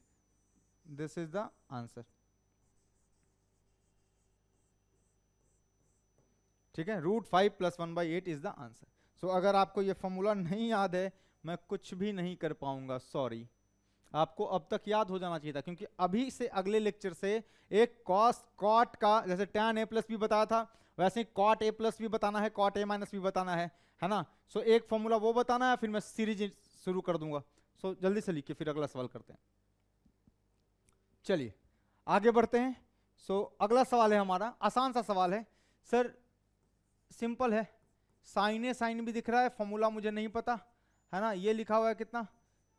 This is the answer. ठीक है, √5 + 1/8 इज द आंसर। सो अगर आपको ये फॉर्मूला नहीं याद है, मैं कुछ भी नहीं कर पाऊंगा, सॉरी। आपको अब तक याद हो जाना चाहिए था, क्योंकि अभी से अगले लेक्चर से एक कॉट का, जैसे tan a+ भी बताया था, वैसे ही cot a+ भी बताना है, cot a- भी बताना है ना। सो एक फॉर्मूला वो बताना है, फिर मैं सीरीज शुरू कर दूंगा। सो जल्दी से लिखिए, फिर अगला सवाल करते हैं। चलिए आगे बढ़ते हैं। सो अगला सवाल है हमारा, आसान सा सवाल है सर, सिंपल है। साइन ए साइन भी दिख रहा है, फॉर्मूला मुझे नहीं पता, है ना। ये लिखा हुआ है कितना,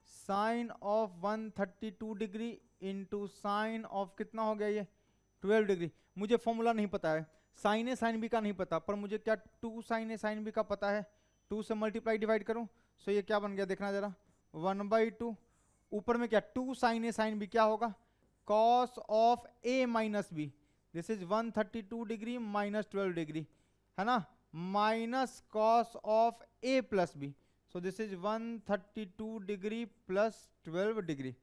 sine of 132 degree into sine of कितना हो गया ये 12 डिग्री। मुझे फॉर्मूला नहीं पता है, साइन ए साइन बी का नहीं पता, पर मुझे क्या 2 साइन ए साइन बी का पता है। 2 से मल्टीप्लाई डिवाइड करूं, सो ये क्या बन गया देखना जरा, 1/2। ऊपर में क्या 2 साइन ए साइन बी क्या होगा, cos of A minus b. This is 132 degree minus 12 degree, है ना, minus cos of a plus b. So this is 132 degree plus 12 degree,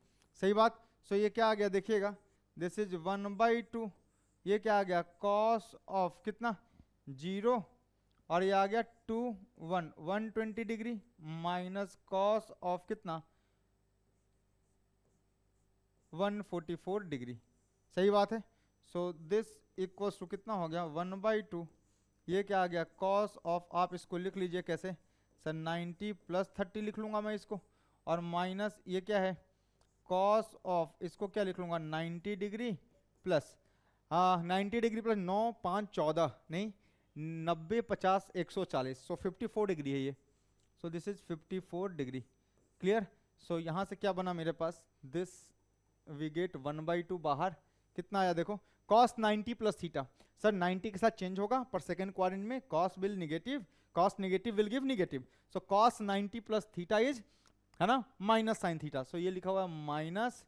सही बात। सो ये क्या आ गया देखिएगा, दिस इज 1/2, ये क्या आ गया कॉस ऑफ कितना 0, और ये आ गया 2 1 120 डिग्री माइनस कॉस ऑफ कितना 144 डिग्री, सही बात है। सो दिस इक्वल्स टू कितना हो गया 1/2, ये क्या आ गया कॉस ऑफ, आप इसको लिख लीजिए कैसे सर, 90 + 30 लिख लूंगा मैं इसको, और माइनस ये क्या है कॉस ऑफ, इसको क्या लिख लूंगा 90 डिग्री प्लस 90 डिग्री प्लस 9 5 14 नहीं 90 50 140, सो 54 डिग्री है ये। So this is 54 degree, clear. So यहाँ से क्या बना मेरे पास, दिस वी गेट 1/2 बाहर, कितना आया देखो, cos 90 + थीटा। सर 90 के साथ चेंज होगा, पर सेकंड क्वाड्रेंट में cos will negative, cos negative will give negative. So cos 90 + theta is, है ना, माइनस साइन थीटा। सो ये लिखा हुआ है minus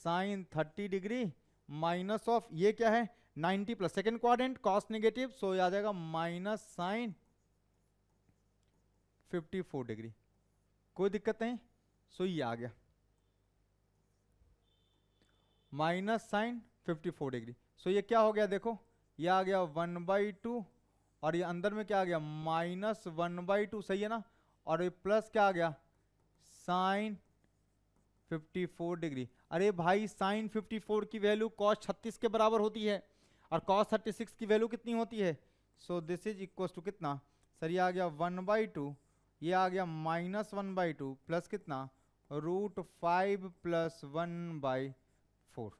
sine 30 degree minus of, ये क्या है 90 plus second quadrant cos negative, so ये आ जाएगा माइनस साइन 54 डिग्री। कोई दिक्कत नहीं, सो ये आ गया माइनस साइन 54 डिग्री। सो ये क्या हो गया देखो, ये आ गया 1/2, और ये अंदर में क्या आ गया माइनस 1/2, सही है ना, और ये प्लस क्या आ गया साइन 54 डिग्री। अरे भाई साइन 54 की वैल्यू cos 36 के बराबर होती है, और cos 36 की वैल्यू कितनी होती है, so this is equal to कितना सर, ये आ गया 1/2, ये आ गया माइनस 1/2 प्लस कितना √5 + 1/4,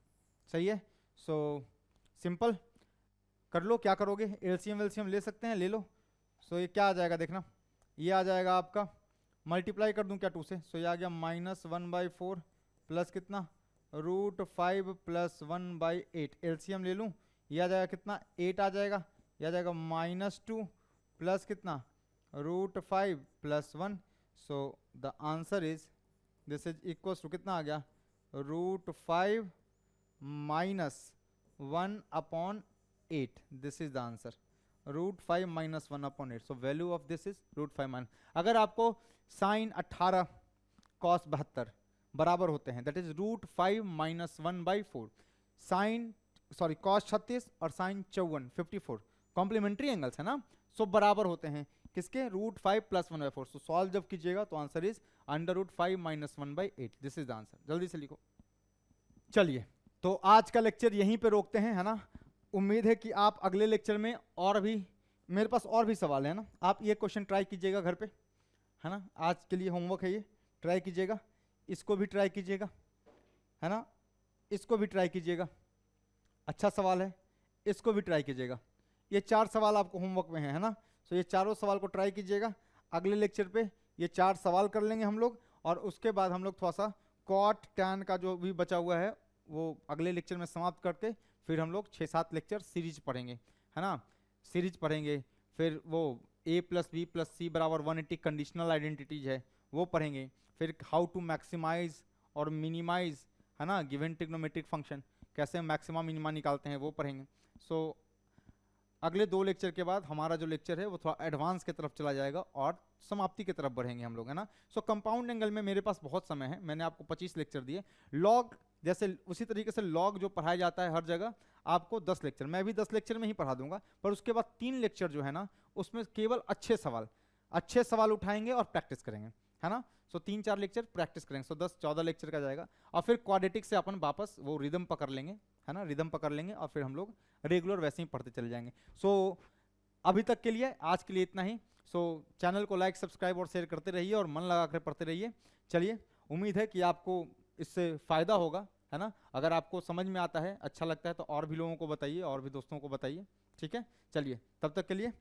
सही है। सो सिंपल कर लो, क्या करोगे एलसीएम वेलसीएम ले सकते हैं, ले लो। सो ये क्या आ जाएगा देखना, ये आ जाएगा आपका, मल्टीप्लाई कर दूं क्या 2 से, सो ये आ गया माइनस 1/4 प्लस कितना √5 + 1/8, एलसीएम ले लूं, ये आ जाएगा कितना 8 आ जाएगा, ये आ जाएगा -2 प्लस कितना √5 + 1। So the answer is, this is equals to कितना आ गया √5 - 1/8, this is the answer, √5 - 1/8। So value of this is √5 अगर आपको साइन 18 cos 72 बराबर होते हैं, that is √5 - 1/4, sine sorry cos 36 और साइन 54 54 कॉम्प्लीमेंट्री एंगल्स है ना, सो बराबर होते हैं किसके √5 + 1/4। सो सॉल्व जब कीजिएगा तो answer is √5 - 1/8, this is the answer. जल्दी से लिखो। चलिए तो आज का लेक्चर यहीं पे रोकते हैं, है ना। उम्मीद है कि आप अगले लेक्चर में, और भी मेरे पास और भी सवाल है ना, आप ये क्वेश्चन ट्राई कीजिएगा घर पे, है ना। आज के लिए होमवर्क है ये, ट्राई कीजिएगा, इसको भी ट्राई कीजिएगा, है ना, इसको भी ट्राई कीजिएगा, अच्छा सवाल है, इसको भी ट्राई कीजिएगा। ये 4 सवाल आपको होमवर्क में है ना। सो ये चारों सवाल को ट्राई कीजिएगा। अगले लेक्चर पे ये 4 सवाल कर लेंगे हम लोग, और उसके बाद हम लोग थोड़ा सा कॉट टैन का जो भी बचा हुआ है वो अगले लेक्चर में समाप्त करके फिर हम लोग 6-7 लेक्चर सीरीज पढ़ेंगे, है ना, सीरीज पढ़ेंगे। फिर वो a + b + c = 180 conditional identities है वो पढ़ेंगे। फिर हाउ टू मैक्सिमाइज और मिनिमाइज, है ना, गिवन ट्रिग्नोमेट्रिक फंक्शन कैसे मैक्सिमा मिनिमा निकालते हैं वो पढ़ेंगे। सो अगले 2 लेक्चर के बाद हमारा जो लेक्चर है वो थोड़ा एडवांस की तरफ चला जाएगा और समाप्ति की तरफ बढ़ेंगे हम लोग, है ना। सो कंपाउंड एंगल में मेरे पास बहुत समय है, मैंने आपको 25 लेक्चर दिए। लॉग जैसे उसी तरीके से लॉग जो पढ़ाया जाता है हर जगह, आपको 10 लेक्चर, मैं भी 10 लेक्चर में ही पढ़ा दूंगा, पर उसके बाद 3 लेक्चर जो है ना उसमें केवल अच्छे सवाल उठाएंगे और प्रैक्टिस करेंगे, है ना। सो 3-4 लेक्चर प्रैक्टिस करेंगे, सो 10-14 लेक्चर का जाएगा। और फिर क्वाड्रेटिक से अपन वापस वो रिदम पकड़ लेंगे, है ना, रिदम पकड़ लेंगे और फिर हम लोग रेगुलर वैसे ही पढ़ते चले जाएंगे। सो अभी तक के लिए, आज के लिए इतना ही। सो चैनल को लाइक, सब्सक्राइब और शेयर करते रहिए और मन लगा कर पढ़ते रहिए। चलिए, उम्मीद है कि आपको इससे फ़ायदा होगा, है ना। अगर आपको समझ में आता है, अच्छा लगता है, तो और भी लोगों को बताइए और भी दोस्तों को बताइए, ठीक है। चलिए, तब तक के लिए